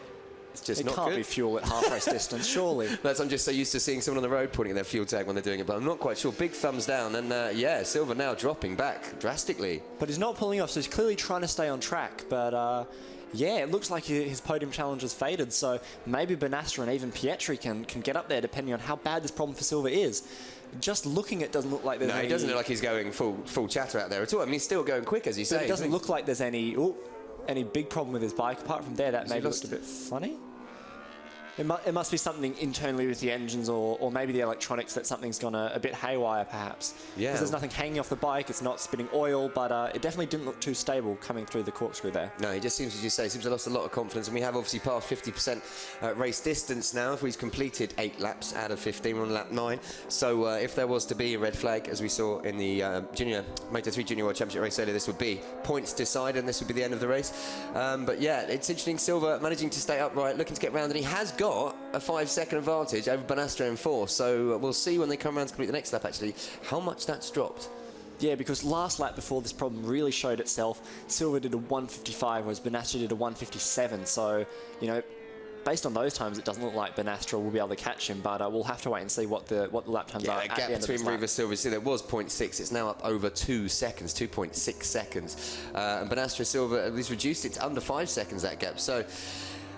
It's just not good. It can't be fuel at half race distance, surely. I'm just so used to seeing someone on the road pointing at their fuel tag when they're doing it, but I'm not quite sure. Big thumbs down, and yeah, Silva now dropping back drastically. But he's not pulling off, so he's clearly trying to stay on track, but yeah, it looks like his podium challenge has faded, so maybe Benastra and even Pietri can get up there depending on how bad this problem for Silva is. Just looking, it doesn't look like there's any... No, it doesn't look like he's going full chatter out there at all. I mean, he's still going quick, as you say. It doesn't look like there's any big problem with his bike. Apart from there, that maybe looked a bit funny. It must be something internally with the engines or maybe the electronics that something's gone a bit haywire, perhaps. Yeah. Because there's nothing hanging off the bike, it's not spitting oil, but it definitely didn't look too stable coming through the corkscrew there. No, he just seems, as you say, seems to have lost a lot of confidence, and we have obviously passed 50% race distance now. If we've completed 8 laps out of 15, we're on lap 9. So if there was to be a red flag, as we saw in the Moto3 Junior World Championship race earlier, this would be points decided, and this would be the end of the race. But yeah, it's interesting. Silva managing to stay upright, looking to get round, and he has got a 5-second advantage over Benastra in 4th, so we'll see when they come around to complete the next lap actually how much that's dropped. Yeah, because last lap before this problem really showed itself, Silva did a 1:55 whereas Benastra did a 1:57, so you know, based on those times it doesn't look like Benastra will be able to catch him, but we'll have to wait and see what the lap times are at the end of the gap between Rivas Silva, see, there was 0.6, it's now up over 2 seconds, 2.6 seconds, and Benastra Silva at least reduced it to under 5 seconds, that gap. So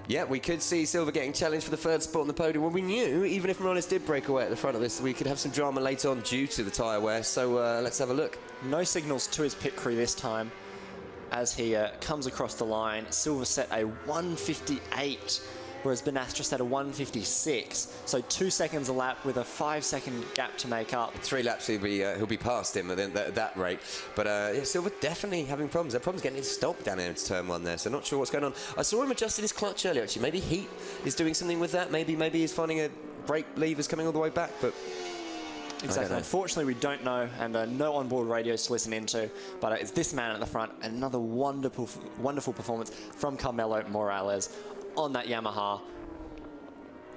yeah, we could see Silva getting challenged for the 3rd spot on the podium. Well, we knew, even if Morales did break away at the front of this, we could have some drama later on due to the tyre wear. So let's have a look. No signals to his pit crew this time as he comes across the line. Silva set a 1:58, whereas Benastra set a 1:56. So 2 seconds a lap with a 5-second gap to make up. 3 laps he'll be past him at that rate. But yeah, Silva definitely having problems. Their problem's getting his stop down into turn 1 there, so not sure what's going on. I saw him adjusting his clutch earlier actually. Maybe heat is doing something with that. Maybe he's finding a brake levers coming all the way back, but exactly. Unfortunately, we don't know, and no onboard radios to listen into. But it's this man at the front, and another wonderful performance from Carmelo Morales on that Yamaha.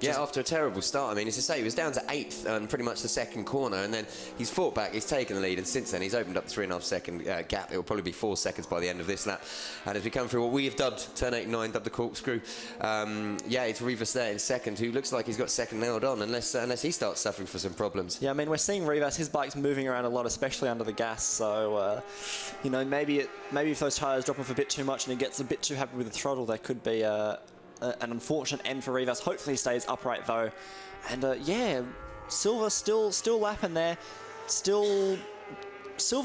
Yeah, after a terrible start. I mean, as I say, he was down to 8th and pretty much the second corner, and then he's fought back, he's taken the lead, and since then he's opened up the 3.5 second gap. It will probably be 4 seconds by the end of this lap. And as we come through what we have dubbed turn 8 and 9, dubbed the corkscrew, yeah, it's Rivas there in second, who looks like he's got second nailed on, unless he starts suffering for some problems. Yeah, I mean, we're seeing Rivas, his bike's moving around a lot, especially under the gas, so, you know, maybe if those tyres drop off a bit too much and he gets a bit too happy with the throttle, there could be an unfortunate end for Rivas. Hopefully he stays upright though. And yeah, Silva still lapping there. Silva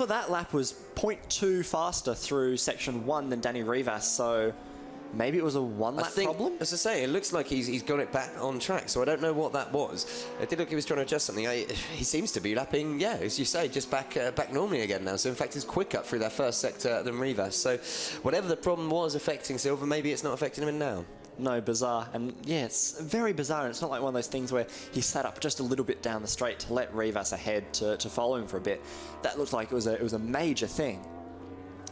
that lap was 0.2 faster through section 1 than Danny Rivas, so maybe it was a one-lap problem? As I say, it looks like he's got it back on track, so I don't know what that was. It did look like he was trying to adjust something. He seems to be lapping, yeah, as you say, just back normally again now. So, in fact, he's quicker through that first sector than Rivas. So, whatever the problem was affecting Silva, maybe it's not affecting him now. No, bizarre. And yeah, it's very bizarre. And it's not like one of those things where he sat up just a little bit down the straight to let Rivas ahead to follow him for a bit. That looked like it was a major thing.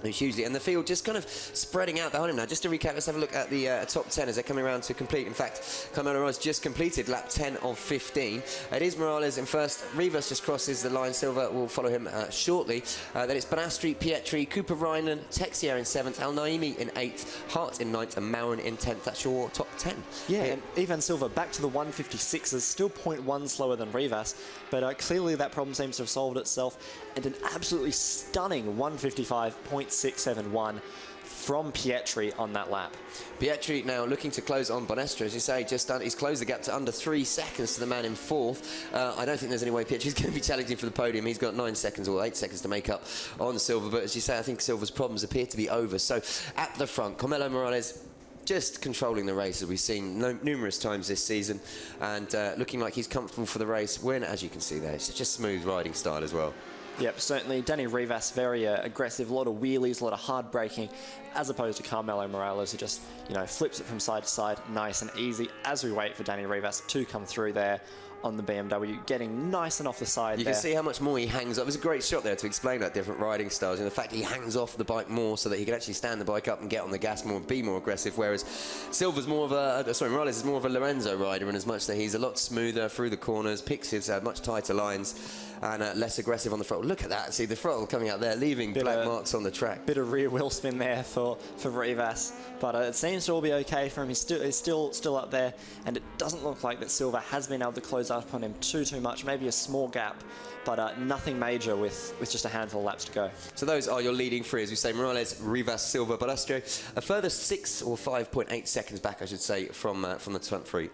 Hugely, and the field just kind of spreading out behind him now. Just to recap, let's have a look at the top 10 as they're coming around to complete. In fact, Carmelo Morales just completed lap 10 of 15. It is Morales in first. Rivas just crosses the line. Silva will follow him shortly. Then it's Banastri, Pietri, Cooper Reinen, Texier in 7th, Al Naimi in 8th, Hart in 9th, and Maurin in 10th. That's your top 10. Yeah, and Ivan Silva back to the 156s, still 0.1 slower than Rivas, but clearly that problem seems to have solved itself. And an absolutely stunning 155.671 from Pietri on that lap. Pietri now looking to close on Bonestra, as you say, he's closed the gap to under 3 seconds to the man in 4th. I don't think there's any way Pietri's going to be challenging for the podium. He's got 9 seconds or 8 seconds to make up on Silva, but as you say, I think Silva's problems appear to be over. So at the front, Carmelo Morales just controlling the race, as we've seen numerous times this season, and looking like he's comfortable for the race. When, as you can see there, it's just smooth riding style as well. Yep, certainly. Danny Rivas, very aggressive, a lot of wheelies, a lot of hard braking, as opposed to Carmelo Morales, who just, you know, flips it from side to side, nice and easy, as we wait for Danny Rivas to come through there on the BMW, getting nice and off the side. You can see how much more he hangs off. It was a great shot there to explain that different riding styles, and the fact he hangs off the bike more so that he can actually stand the bike up and get on the gas more and be more aggressive, whereas Silva's more of Morales is more of a Lorenzo rider, in as much that he's a lot smoother through the corners, picks his much tighter lines, and less aggressive on the throttle. Look at that. See the throttle coming out there, leaving black marks on the track. Bit of rear wheel spin there for Rivas, but it seems to all be okay for him. He's still up there, and it doesn't look like that Silva has been able to close up on him too much. Maybe a small gap, but nothing major with just a handful of laps to go. So those are your leading three, as we say: Morales, Rivas, Silva, Balastro. A further 6 or 5.8 seconds back, I should say, from the front three.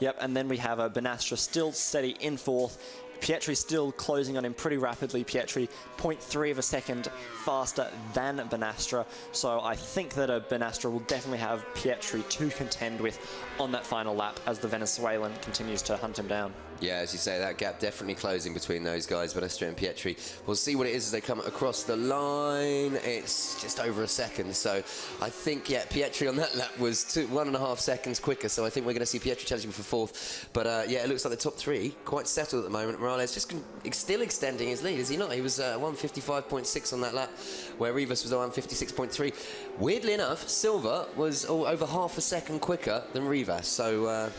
Yep, and then we have Banastra still steady in 4th. Pietri still closing on him pretty rapidly. Pietri 0.3 of a second faster than Banastra. So I think that Banastra will definitely have Pietri to contend with on that final lap as the Venezuelan continues to hunt him down. Yeah, as you say, that gap definitely closing between those guys, Banastra and Pietri. We'll see what it is as they come across the line. It's just over a second. So I think, yeah, Pietri on that lap was 1.5 seconds quicker. So I think we're going to see Pietri challenging for 4th. But yeah, it looks like the top 3 quite settled at the moment. Morales just still extending his lead, is he not? He was 155.6 on that lap, where Rivas was 156.3. Weirdly enough, Silva was over half a second quicker than Rivas. So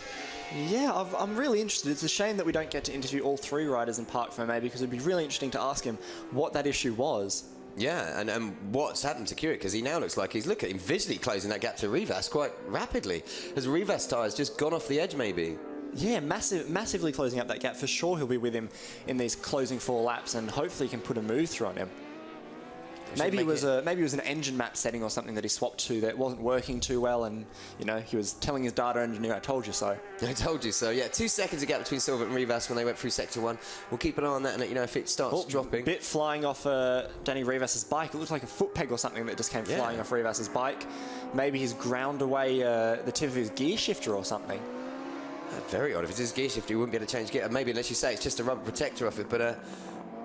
yeah, I'm really interested. It's a shame that we don't get to interview all 3 riders in Park FOMA, because it'd be really interesting to ask him what that issue was. Yeah, and what's happened to Keurig, because he now looks like he's, look at him, visually closing that gap to Rivas quite rapidly. Has Rivas' tyres just gone off the edge, maybe? Yeah, massively closing up that gap. For sure he'll be with him in these closing 4 laps, and hopefully he can put a move through on him. Maybe it was an engine map setting or something that he swapped to that wasn't working too well, and you know, he was telling his data engineer, "I told you so." I told you so. Yeah, 2 seconds of gap between Silva and Rivas when they went through sector 1. We'll keep an eye on that and let you know if it starts dropping. Bit flying off Danny Rivas' bike. It looked like a foot peg or something that just came flying off Rivas' bike. Maybe he's ground away the tip of his gear shifter or something. Very odd. If it's his gear shifter, he wouldn't be able to change gear. Maybe, unless you say it's just a rubber protector off it, but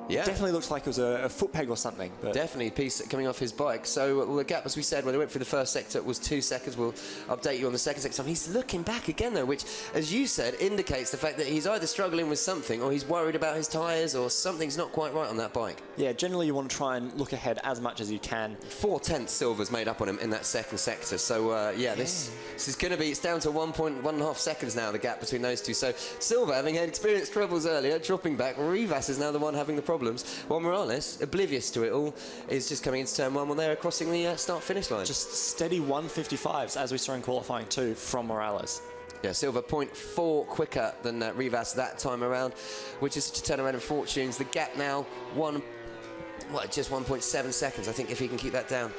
Yeah. Definitely looks like it was a foot peg or something. But Definitely a piece coming off his bike. So well, the gap, as we said, when they went through the first sector, was 2 seconds. We'll update you on the second sector. He's looking back again, though, which, as you said, indicates the fact that he's either struggling with something or he's worried about his tyres or something's not quite right on that bike. yeah, generally you want to try and look ahead as much as you can. 4/10 Silver's made up on him in that second sector. So, this is going to be, it's down to 1.5 seconds now, the gap between those two. So, Silver, having had experienced troubles earlier, dropping back. Rivas is now the one having the problems. While Morales, oblivious to it all, is just coming into turn 1 when they're crossing the start-finish line. Just steady 155s, as we saw in qualifying 2 from Morales. Yeah, Silver 0.4 quicker than Rivas that time around, which is such a turnaround of fortunes. The gap now, just 1.7 seconds. I think if he can keep that down,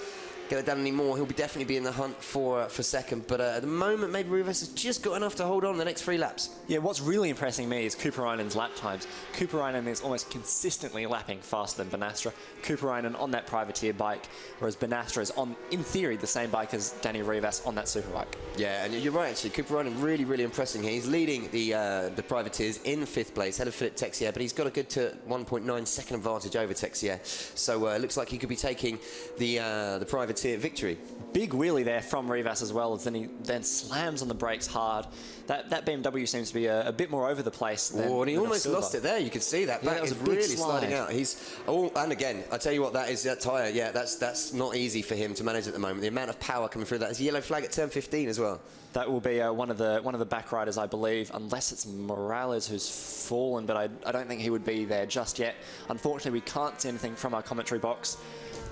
get it down anymore, he'll definitely be in the hunt for second. But at the moment, maybe Rivas has just got enough to hold on the next 3 laps. Yeah, what's really impressing me is Cooperainen's lap times. Cooperainen is almost consistently lapping faster than Benastra. Cooperainen on that privateer bike, whereas Benastra is on, in theory, the same bike as Danny Rivas on that Superbike. Yeah, and you're right, actually. Cooperainen really, really impressing here. He's leading the privateers in 5th place, ahead of Philippe Texier, but he's got a good 1.9 second advantage over Texier. So it looks like he could be taking the privateer victory. Big wheelie there from Rivas as well, as then he slams on the brakes hard. That BMW seems to be a bit more over the place than and he almost Silver. lost it there. You could see that. Back that was is a big really slide. sliding out. And again, I tell you what, that tyre, yeah, that's not easy for him to manage at the moment. The amount of power coming through that. There's a yellow flag at turn 15 as well. That will be one of the back riders, I believe, unless it's Morales who's fallen, but I don't think he would be there just yet. Unfortunately, we can't see anything from our commentary box.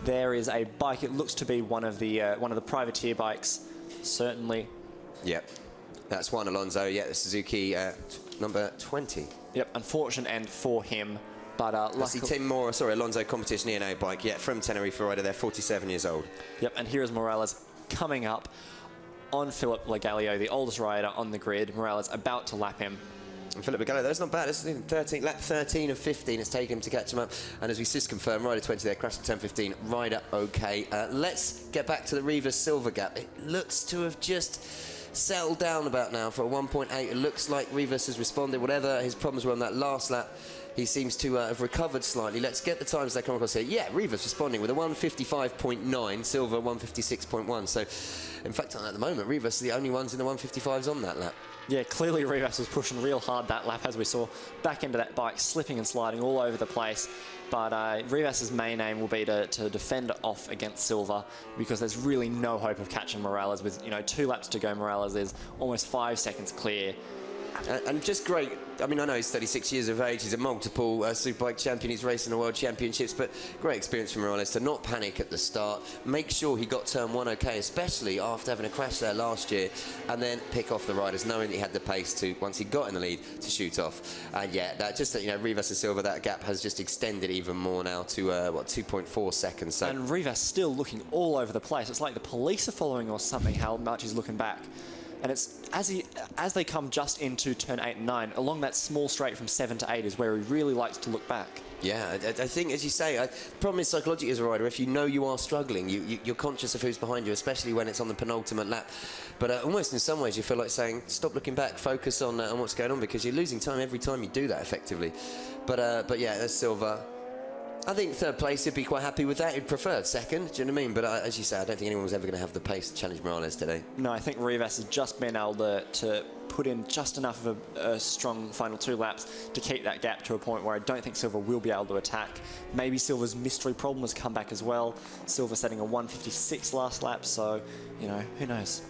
There is a bike. It looks to be one of the privateer bikes, certainly. Yep, that's Juan Alonso. Yeah, the Suzuki number 20. Yep, unfortunate end for him, but luckily. Alonso competition E&A bike. Yeah, from Tenerife rider there, 47 years old. Yep, and here is Morales coming up on Philip Legalio, the oldest rider on the grid. Morales about to lap him. And Philip Legalio, that's not bad. This is lap 13 of 15 it's taken him to catch him up. And as we just confirmed, rider 20 there, crashed at turn 15, rider okay. Let's get back to the Rivas Silver gap. It looks to have just settled down about now for a 1.8. It looks like Rivas has responded. Whatever his problems were on that last lap, he seems to have recovered slightly. Let's get the times they come across here. Yeah, Rivas responding with a 155.9, Silver 156.1. So, in fact, at the moment, Rivas are the only ones in the 155s on that lap. Yeah, clearly Rivas was pushing real hard that lap, as we saw back into that bike, slipping and sliding all over the place. But Rivas's main aim will be to defend off against Silver, because there's really no hope of catching Morales. With 2 laps to go, Morales is almost 5 seconds clear. And just great. I mean, I know he's 36 years of age. He's a multiple Superbike champion. He's racing the World Championships. But great experience from Morales to not panic at the start. Make sure he got turn 1 okay, especially after having a crash there last year. And then pick off the riders, knowing that he had the pace to, once he got in the lead, to shoot off. And yeah, Rivas and Silver, that gap has just extended even more now to, 2.4 seconds. So. And Rivas still looking all over the place. It's like the police are following or something, how much he's looking back. And it's as they come just into turn 8 and 9, along that small straight from 7 to 8 is where he really likes to look back. Yeah, I think, as you say, the problem is psychologically as a rider, if you know you are struggling, you're conscious of who's behind you, especially when it's on the penultimate lap. But almost in some ways you feel like saying, stop looking back, focus on what's going on, because you're losing time every time you do that effectively. But yeah, that's Silver. I think 3rd place, he'd be quite happy with that. He'd prefer 2nd, do you know what I mean? But as you say, I don't think anyone was ever going to have the pace to challenge Morales today. No, I think Rivas has just been able to put in just enough of a strong final 2 laps to keep that gap to a point where I don't think Silver will be able to attack. Maybe Silver's mystery problem has come back as well. Silver setting a 156 last lap, so, who knows?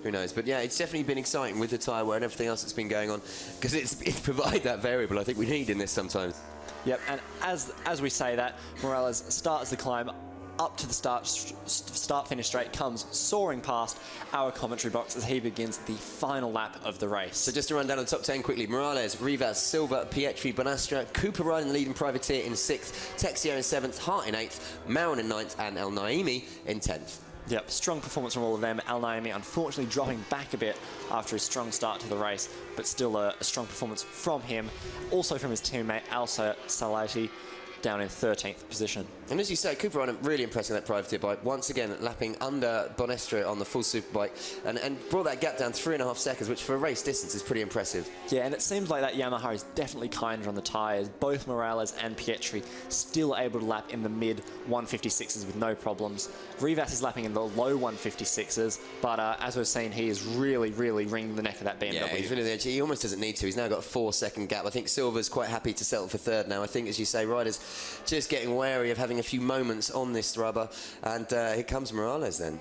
Who knows? But yeah, it's definitely been exciting with the tyre wear and everything else that's been going on, because it's provided that variable I think we need in this sometimes. Yep, and as we say that, Morales starts the climb up to the start-finish straight, comes soaring past our commentary box as he begins the final lap of the race. So just to run down the top 10 quickly: Morales, Rivas, Silva, Pietri, Bonastra, Cooperainen leading privateer in 6th, Texier in 7th, Hart in 8th, Marin in 9th, and El Naimi in 10th. Yep, strong performance from all of them. El Naimi unfortunately dropping back a bit after his strong start to the race, but still a strong performance from him. Also from his teammate Al Salati. down in 13th position. And as you say, Cooper Ryan really impressing that privateer bike. Once again, lapping under Bonestra on the full Superbike and brought that gap down 3.5 seconds, which for a race distance is pretty impressive. Yeah, and it seems like that Yamaha is definitely kinder on the tyres. Both Morales and Pietri still able to lap in the mid 156s with no problems. Rivas is lapping in the low 156s, but as we've seen, he is really wringing the neck of that BMW. Yeah, he's really the edge. He almost doesn't need to. He's now got a 4-second gap. I think Silva's quite happy to settle for third now. I think, as you say, riders just getting wary of having a few moments on this rubber. And here comes Morales then.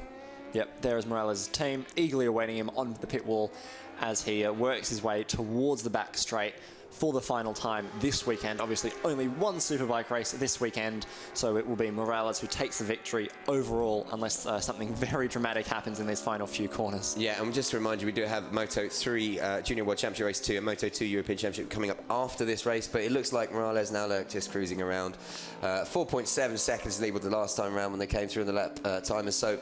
Yep, there is Morales' team, eagerly awaiting him on the pit wall as he works his way towards the back straight for the final time this weekend. Obviously, only one Superbike race this weekend, so it will be Morales who takes the victory overall, unless something very dramatic happens in these final few corners. Yeah, and just to remind you, we do have Moto3 Junior World Championship Race 2 and Moto2 European Championship coming up after this race, but it looks like Morales now just cruising around. 4.7 seconds lead with the last time around when they came through in the lap timers, so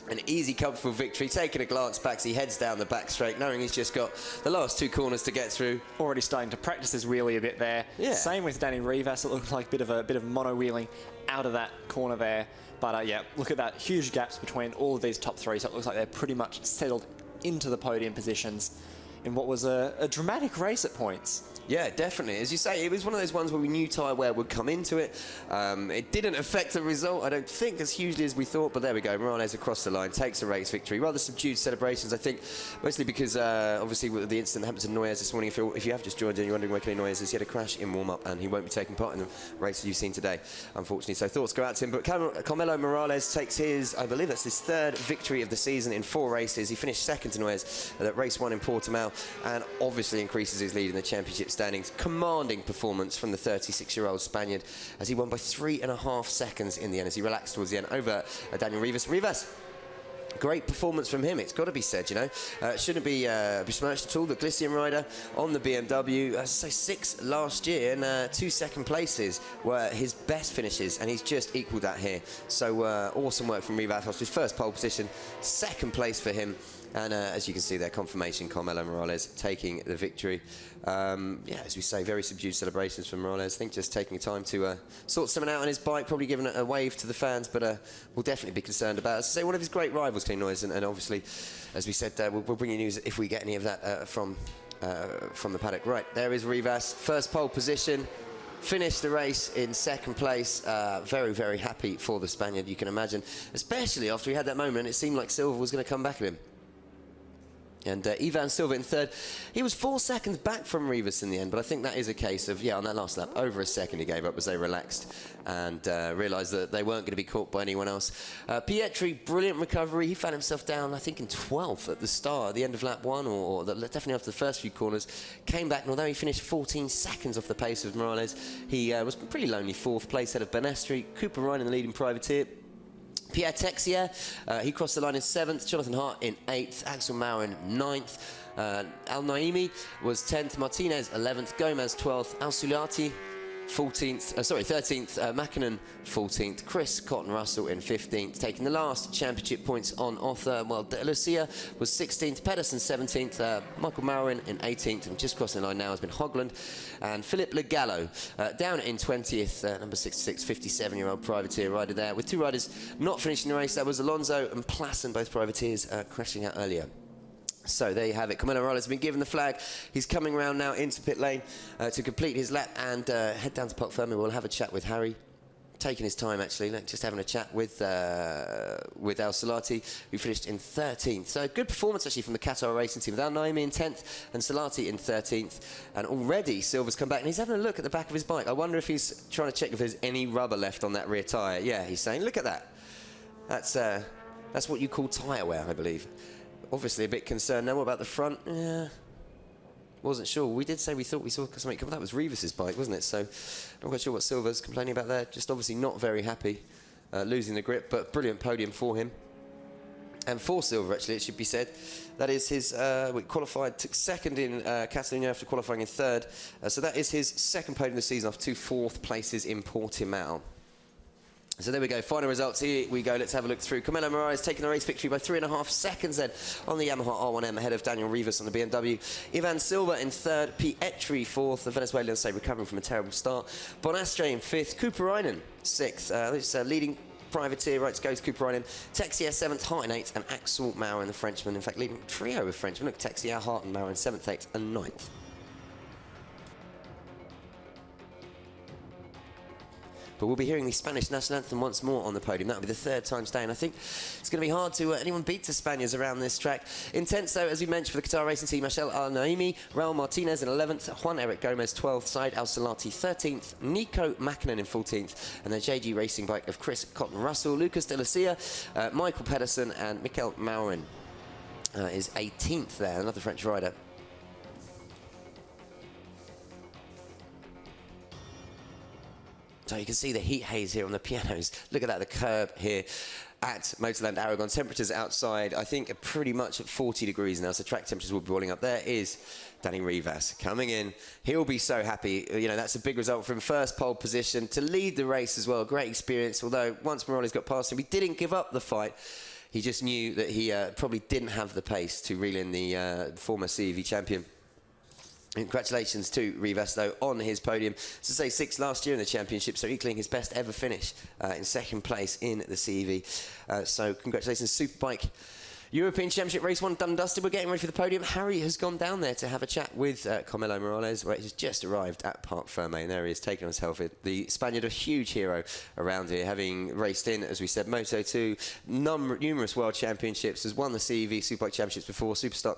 an easy, comfortable victory. Taking a glance back, so he heads down the back straight, knowing he's just got the last 2 corners to get through. Already starting to practice his wheelie a bit there. Yeah. Same with Danny Rivas. It looks like a bit of mono wheeling out of that corner there. But yeah, look at that, huge gaps between all of these top 3. So it looks like they're pretty much settled into the podium positions in what was a dramatic race at points. Yeah, definitely. As you say, it was one of those ones where we knew tyre wear would come into it. It didn't affect the result, I don't think, as hugely as we thought, but there we go. Morales across the line, takes a race victory. Rather subdued celebrations, I think, mostly because, obviously, the incident that happened to Noyes this morning. If you have just joined in, you're wondering where Kenny Noyes is. He had a crash in warm-up, and he won't be taking part in the race you've seen today, unfortunately. So thoughts go out to him. But Carmelo Morales takes his, I believe that's his 3rd victory of the season in 4 races. He finished 2nd to Noyes at race 1 in Portimao, and obviously increases his lead in the championship standings. Commanding performance from the 36-year-old Spaniard as he won by 3.5 seconds in the end, as he relaxed towards the end over Daniel Rivas. Rivas, great performance from him, it's got to be said, you know. Shouldn't be besmirched at all. The Glycerin rider on the BMW, as I say, 6 last year, and 2 second places were his best finishes, and he's just equalled that here. So awesome work from Rivas. His first pole position, 2nd place for him. And as you can see there, confirmation, Carmelo Morales taking the victory. Yeah, as we say, very subdued celebrations from Morales. I think just taking time to sort something out on his bike, probably giving a wave to the fans, but we'll definitely be concerned about it. As I say, one of his great rivals, Kenny Noyes, and obviously, as we said, we'll bring you news if we get any of that from the paddock. Right, there is Rivas, first pole position. Finished the race in 2nd place. Very happy for the Spaniard, you can imagine. Especially after he had that moment, it seemed like Silva was going to come back at him. And Ivan Silva in 3rd. He was 4 seconds back from Rivas in the end, but I think that is a case of, yeah, on that last lap, over a second he gave up as they relaxed and realised that they weren't going to be caught by anyone else. Pietri, brilliant recovery. He found himself down, I think, in 12th at the start, at the end of lap 1, or definitely after the first few corners. Came back, and although he finished 14 seconds off the pace of Morales, he was pretty lonely 4th place ahead of Benestri. Cooper Ryan in the leading privateer. Pierre Texier, he crossed the line in 7th, Jonathan Hart in 8th, Axel Maurer in 9th, Al Naimi was 10th, Martinez 11th, Gomez 12th, Al Sulati 13th, Mackinnon 14th, Chris Cotton Russell in 15th, taking the last championship points on offer. Well, De Lucia was 16th, Pedersen 17th, Michael Marouin in 18th, and just crossing the line now has been Hogland, and Philippe Le Gallo down in 20th, number 66, 57-year-old privateer rider there, with 2 riders not finishing the race. That was Alonso and Plassen, both privateers, crashing out earlier. So there you have it. Carmelo Morales has been given the flag. He's coming round now into pit lane to complete his lap and head down to Parc Fermé. We'll have a chat with Harry. Taking his time, actually, just having a chat with Al Salati, who finished in 13th. So good performance, actually, from the Qatar racing team. With Al Naimi in 10th and Salati in 13th. And already Silva's come back, and he's having a look at the back of his bike. I wonder if he's trying to check if there's any rubber left on that rear tyre. Yeah, he's saying, look at that. That's what you call tyre wear, I believe. Obviously a bit concerned now. What about the front? Yeah, wasn't sure. We did say we thought we saw something come. That was Rivas's bike, wasn't it? So I'm not quite sure what Silva's complaining about there. Just obviously not very happy, losing the grip, but brilliant podium for him. And for Silva, actually, it should be said, that is his, we qualified, took 2nd in Catalonia after qualifying in 3rd. So that is his 2nd podium of the season after 2 4th places in Portimao. So there we go, final results, here we go, let's have a look through. Carmelo Morales taking the race victory by 3.5 seconds then on the Yamaha R1M ahead of Daniel Rivas on the BMW. Ivan Silva in third, Pietri fourth, the Venezuelan say recovering from a terrible start. Bonastre in fifth, Kuparainen sixth, this leading privateer rights goes Kuparainen, Texier seventh, Hart in eighth, and Axel Maurer, the Frenchman, in fact leading trio of Frenchmen. Look, Texier, Hart and Maurer in seventh, eighth and ninth. But we'll be hearing the Spanish national anthem once more on the podium. That'll be the third time today, and I think it's going to be hard to anyone beat the Spaniards around this track. Intense, though, as we mentioned, for the Qatar racing team, Michel Al-Naimi, Raul Martinez in 11th, Juan-Eric Gomez 12th, Said Al-Salati 13th, Nico Mackinnon in 14th, and the JG Racing bike of Chris Cotton-Russell, Lucas de Lucia, Michael Pedersen, and Mikel Maurin is 18th there, another French rider. So you can see the heat haze here on the pianos. Look at that, the curb here at MotorLand Aragón. Temperatures outside, I think, are pretty much at 40 degrees now, so track temperatures will be boiling up. There is Danny Rivas coming in. He'll be so happy. You know, that's a big result from first pole position to lead the race as well. Great experience, although once Morales got past him, he didn't give up the fight. He just knew that he probably didn't have the pace to reel in the former CEV champion. Congratulations to Rivas, though, on his podium. To say sixth last year in the championship, so equaling his best ever finish in second place in the CEV. So congratulations, Superbike European Championship Race 1 done and dusted. We're getting ready for the podium. Harry has gone down there to have a chat with Carmelo Morales, where he's just arrived at Parc Fermé, and there he is, taking on himself. The Spaniard, a huge hero around here, having raced in, as we said, Moto2, numerous World Championships, has won the CEV Superbike Championships before, Superstock.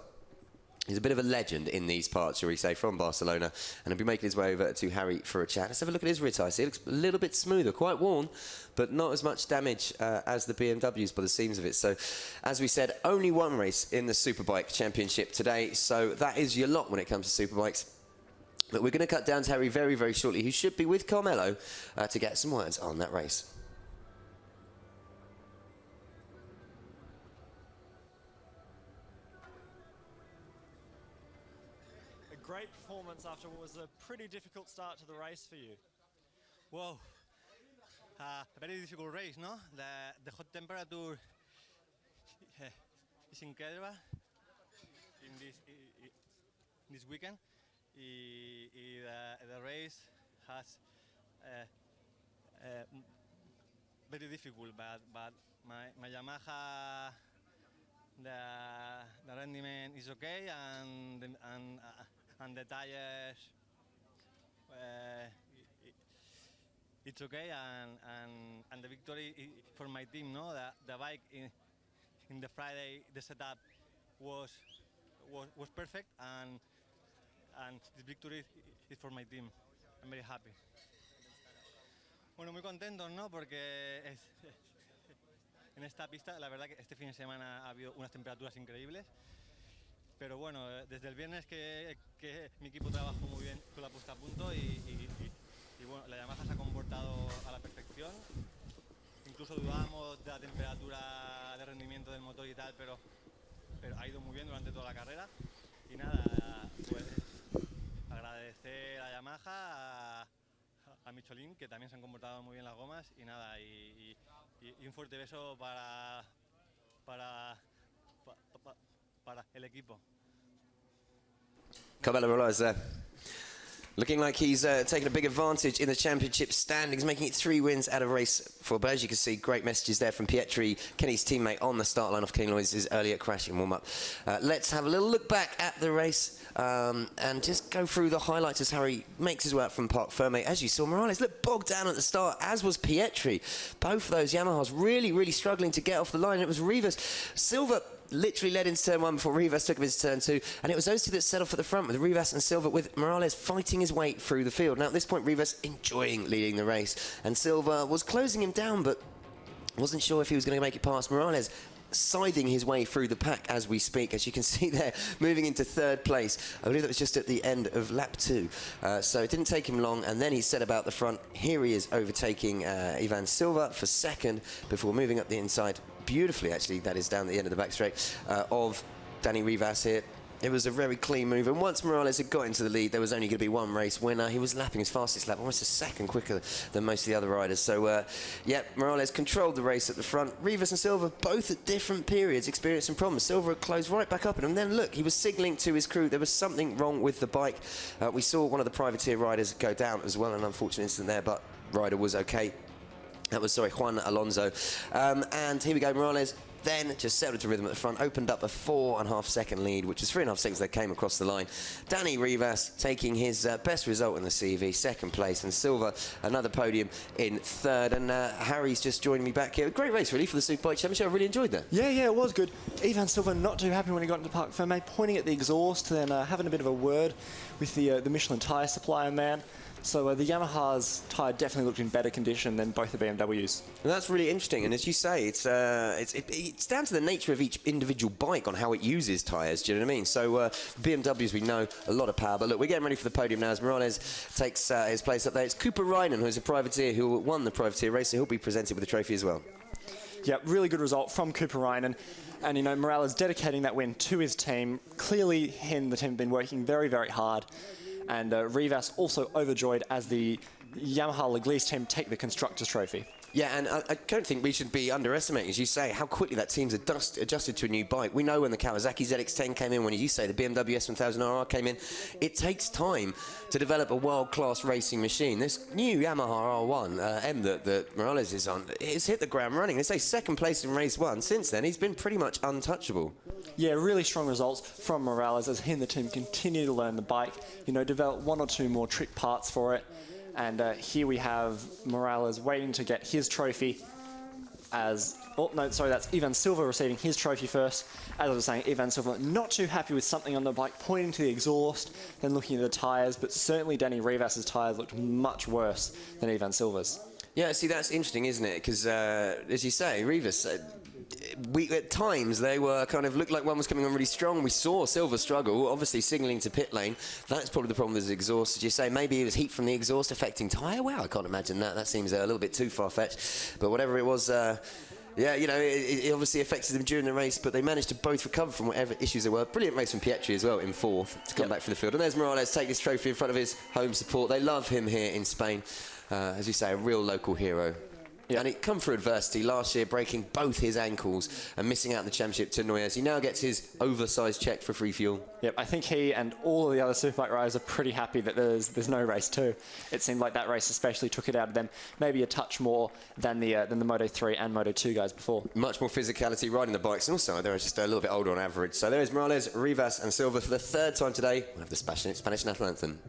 He's a bit of a legend in these parts, shall we say, from Barcelona, and he'll be making his way over to Harry for a chat. Let's have a look at his rear tyres. He looks a little bit smoother, quite worn, but not as much damage as the BMWs by the seams of it. So, as we said, only one race in the Superbike Championship today, so that is your lot when it comes to Superbikes. But we're going to cut down to Harry very, very shortly, who should be with Carmelo to get some words on that race. Great performance after what was a pretty difficult start to the race for you. Wow, a very difficult race, no? The hot temperature is incredible in this weekend. The race has very difficult, but my Yamaha, the rendiment is okay, and the tires, it's okay, and the victory for my team. No, the bike in the Friday, the setup was perfect, and this victory is for my team. I'm very happy. Bueno, muy contentos, ¿no? Porque en esta pista, la verdad que este fin de semana ha habido unas temperaturas increíbles. Pero bueno, desde el viernes que mi equipo trabajó muy bien con la puesta a punto y bueno, la Yamaha se ha comportado a la perfección. Incluso dudábamos de la temperatura de rendimiento del motor y tal, pero ha ido muy bien durante toda la carrera. Y nada, pues agradecer a Yamaha, a Michelin, que también se han comportado muy bien las gomas. Y nada, y un fuerte beso para el equipo. Carmelo Morales there. Looking like he's taken a big advantage in the championship standings, making it 3 wins out of race 4. But as you can see, great messages there from Pietri, Kenny's teammate, on the start line off Kenny Lloyd's earlier crashing warm-up. Let's have a little look back at the race and just go through the highlights as Harry makes his way out from Parc Fermé. As you saw, Morales looked bogged down at the start, as was Pietri. Both of those Yamahas really, really struggling to get off the line. It was Rivas. Silva literally led into turn 1 before Rivas took him into turn 2, and it was those two that set off at the front, with Rivas and Silva, with Morales fighting his way through the field. Now at this point, Rivas enjoying leading the race, and Silva was closing him down, but wasn't sure if he was going to make it past Morales, scything his way through the pack as we speak, as you can see there, moving into 3rd place. I believe that was just at the end of lap 2. So it didn't take him long, and then he set about the front. Here he is overtaking Ivan Silva for 2nd before moving up the inside beautifully, actually, that is down the end of the back straight, of Danny Rivas here. It was a very clean move, and once Morales had got into the lead, there was only going to be one race winner. He was lapping his fastest lap, almost a second quicker than most of the other riders. So, yeah, Morales controlled the race at the front. Rivas and Silva, both at different periods, experienced some problems. Silva had closed right back up, and then look, he was signalling to his crew there was something wrong with the bike. We saw one of the privateer riders go down as well, an unfortunate incident there, but rider was okay. That was, sorry, Juan Alonso. And here we go, Morales then just settled to rhythm at the front, opened up a 4.5 second lead, which was 3.5 seconds they came across the line. Danny Rivas taking his best result in the CV, second place, and Silva another podium in third. And Harry's just joining me back here. Great race, really, for the Superbike Championship. I really enjoyed that. Yeah, it was good. Ivan Silva not too happy when he got into Parc Ferme, pointing at the exhaust, then having a bit of a word with the Michelin tyre supplier man. So the Yamaha's tyre definitely looked in better condition than both the BMWs. And that's really interesting. And as you say, it's down to the nature of each individual bike on how it uses tyres. Do you know what I mean? So BMWs, we know, a lot of power. But look, we're getting ready for the podium now as Morales takes his place up there. It's Cooper Reinen, who's a privateer who won the privateer race, so he'll be presented with a trophy as well. Yeah, really good result from Cooper Reinen. And, you know, Morales dedicating that win to his team. Clearly, he and the team have been working very, very hard. And Rivas also overjoyed as the Yamaha Leglise team take the Constructors' Trophy. Yeah, and I don't think we should be underestimating, as you say, how quickly that team's adjusted to a new bike. We know when the Kawasaki ZX-10 came in, when, as you say, the BMW S1000RR came in, it takes time to develop a world-class racing machine. This new Yamaha R1 M that Morales is on, it's hit the ground running. They say second place in race one. Since then, he's been pretty much untouchable. Yeah, really strong results from Morales as he and the team continue to learn the bike, you know, develop one or two more trick parts for it. And here we have Morales waiting to get his trophy as... Oh, no, sorry, that's Ivan Silva receiving his trophy first. As I was saying, Ivan Silva not too happy with something on the bike, pointing to the exhaust, then looking at the tyres, but certainly Danny Rivas' tyres looked much worse than Ivan Silva's. Yeah, see, that's interesting, isn't it? Because, as you say, Rivas... at times they were kind of looked like one was coming on really strong. We saw Silva struggle, obviously signalling to pit lane. That's probably the problem with his exhaust. As you say, maybe it was heat from the exhaust affecting tyre. Well, I can't imagine that. That seems a little bit too far-fetched. But whatever it was, yeah, you know, it obviously affected them during the race, but they managed to both recover from whatever issues there were. Brilliant race from Pietri as well in fourth to come back from the field. And there's Morales take this trophy in front of his home support. They love him here in Spain. As you say, a real local hero. Yep. And it come through adversity last year, breaking both his ankles and missing out the championship to Noyes. He now gets his oversized check for free fuel. Yep, I think he and all of the other Superbike riders are pretty happy that there's no race 2. It seemed like that race especially took it out of them, maybe a touch more than the Moto3 and Moto2 guys before. Much more physicality riding the bikes, and also they're just a little bit older on average. So there is Morales, Rivas and Silva for the third time today. We'll have the Spanish national anthem.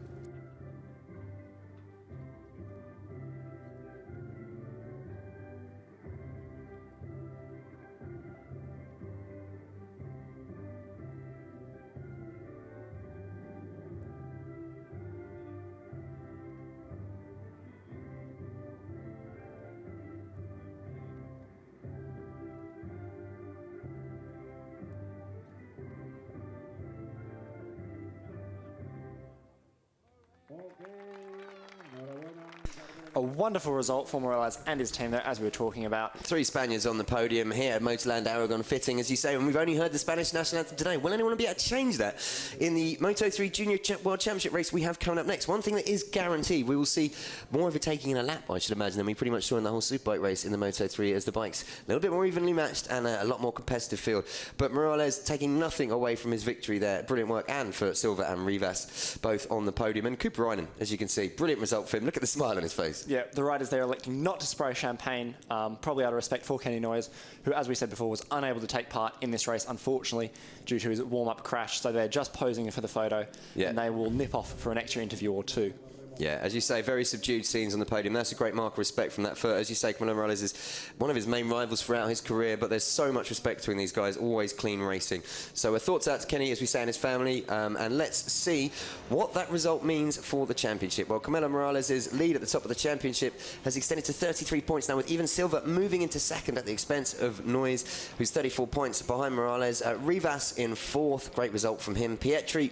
A wonderful result for Morales and his team there, as we were talking about. 3 Spaniards on the podium here at MotorLand Aragón fitting, as you say, and we've only heard the Spanish national anthem today. Will anyone be able to change that in the Moto3 Junior World Championship race we have coming up next? One thing that is guaranteed, we will see more of it taking in a lap, I should imagine, than we pretty much saw in the whole Superbike race in the Moto3, as the bikes a little bit more evenly matched and a lot more competitive field. But Morales taking nothing away from his victory there. Brilliant work, and for Silva and Rivas, both on the podium. And Cooper Reinen, as you can see, brilliant result for him. Look at the smile on his face. Yeah, the riders there electing not to spray champagne, probably out of respect for Kenny Noyes, who, as we said before, was unable to take part in this race, unfortunately, due to his warm-up crash. So they're just posing for the photo, and they will nip off for an extra interview or 2. Yeah, as you say, very subdued scenes on the podium. That's a great mark of respect from that. For, as you say, Camilo Morales is one of his main rivals throughout his career, but there's so much respect between these guys, always clean racing. So thoughts out to Kenny, as we say, and his family, and let's see what that result means for the championship. Well, Camilo Morales' lead at the top of the championship has extended to 33 points now, with Ivan Silva moving into second at the expense of Noyes, who's 34 points behind Morales. Rivas in 4th, great result from him. Pietri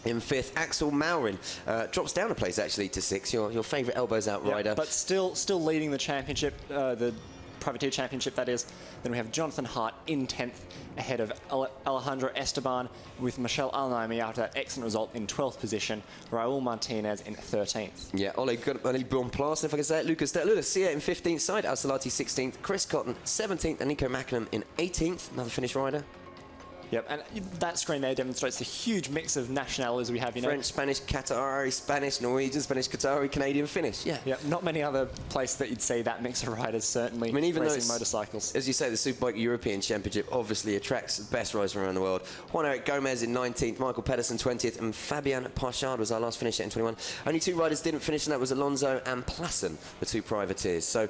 in 5th. Axel Maurin drops down a place, actually, to 6th. Your favourite elbows out rider. But still leading the championship. The Privateer Championship, that is. Then we have Jonathan Hart in 10th, ahead of Alejandro Esteban, with Michel Alnaimi after that excellent result in 12th position, Raul Martinez in 13th. Yeah, Ole Bonplas, if I can say it, Lucas De Lucia in 15th side, Al Salati 16th, Chris Cotton 17th, and Nico Mackinham in 18th, another Finnish rider. Yep, and that screen there demonstrates the huge mix of nationalities we have. You know, French, Spanish, Qatari, Spanish, Norwegian, Spanish, Qatari, Canadian, Finnish. Yeah. Yep, not many other places that you'd see that mix of riders, certainly. I mean, even racing though motorcycles. As you say, the Superbike European Championship obviously attracts the best riders from around the world. Juan Eric Gomez in 19th, Michael Pedersen 20th, and Fabian Parchard was our last finisher in 21. Only 2 riders didn't finish, and that was Alonso and Plassen, the 2 privateers. So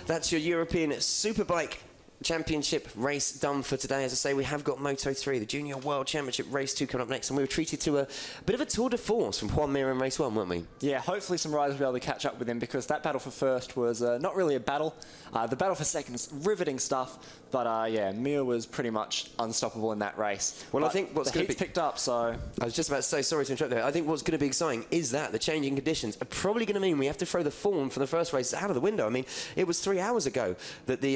that's your European Superbike Championship race done for today. As I say, we have got Moto3, the Junior World Championship Race 2 coming up next, and we were treated to a bit of a tour de force from Juan Mir in Race 1, weren't we? Yeah, hopefully some riders will be able to catch up with him, because that battle for first was not really a battle. The battle for second is riveting stuff, but yeah, Mir was pretty much unstoppable in that race. Well, but I think what's the heat's picked up, so... I was just about to say, sorry to interrupt there, I think what's going to be exciting is that the changing conditions are probably going to mean we have to throw the form for the first race out of the window. I mean, it was 3 hours ago that the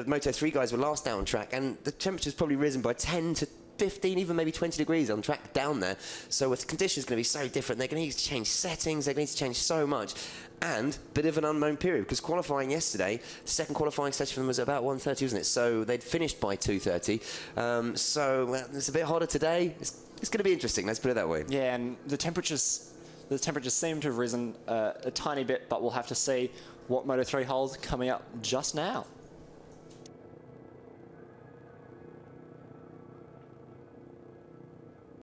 the Moto3 guys were last down track, and the temperature's probably risen by 10 to 15, even maybe 20 degrees on track down there. So with conditions going to be so different, they're going to need to change settings, they're going to need to change so much. And a bit of an unknown period, because qualifying yesterday, the second qualifying session for them was about 1:30, wasn't it? So they'd finished by 2:30. So it's a bit hotter today. It's going to be interesting, let's put it that way. Yeah, and the temperatures seem to have risen a tiny bit, but we'll have to see what Moto3 holds coming up just now.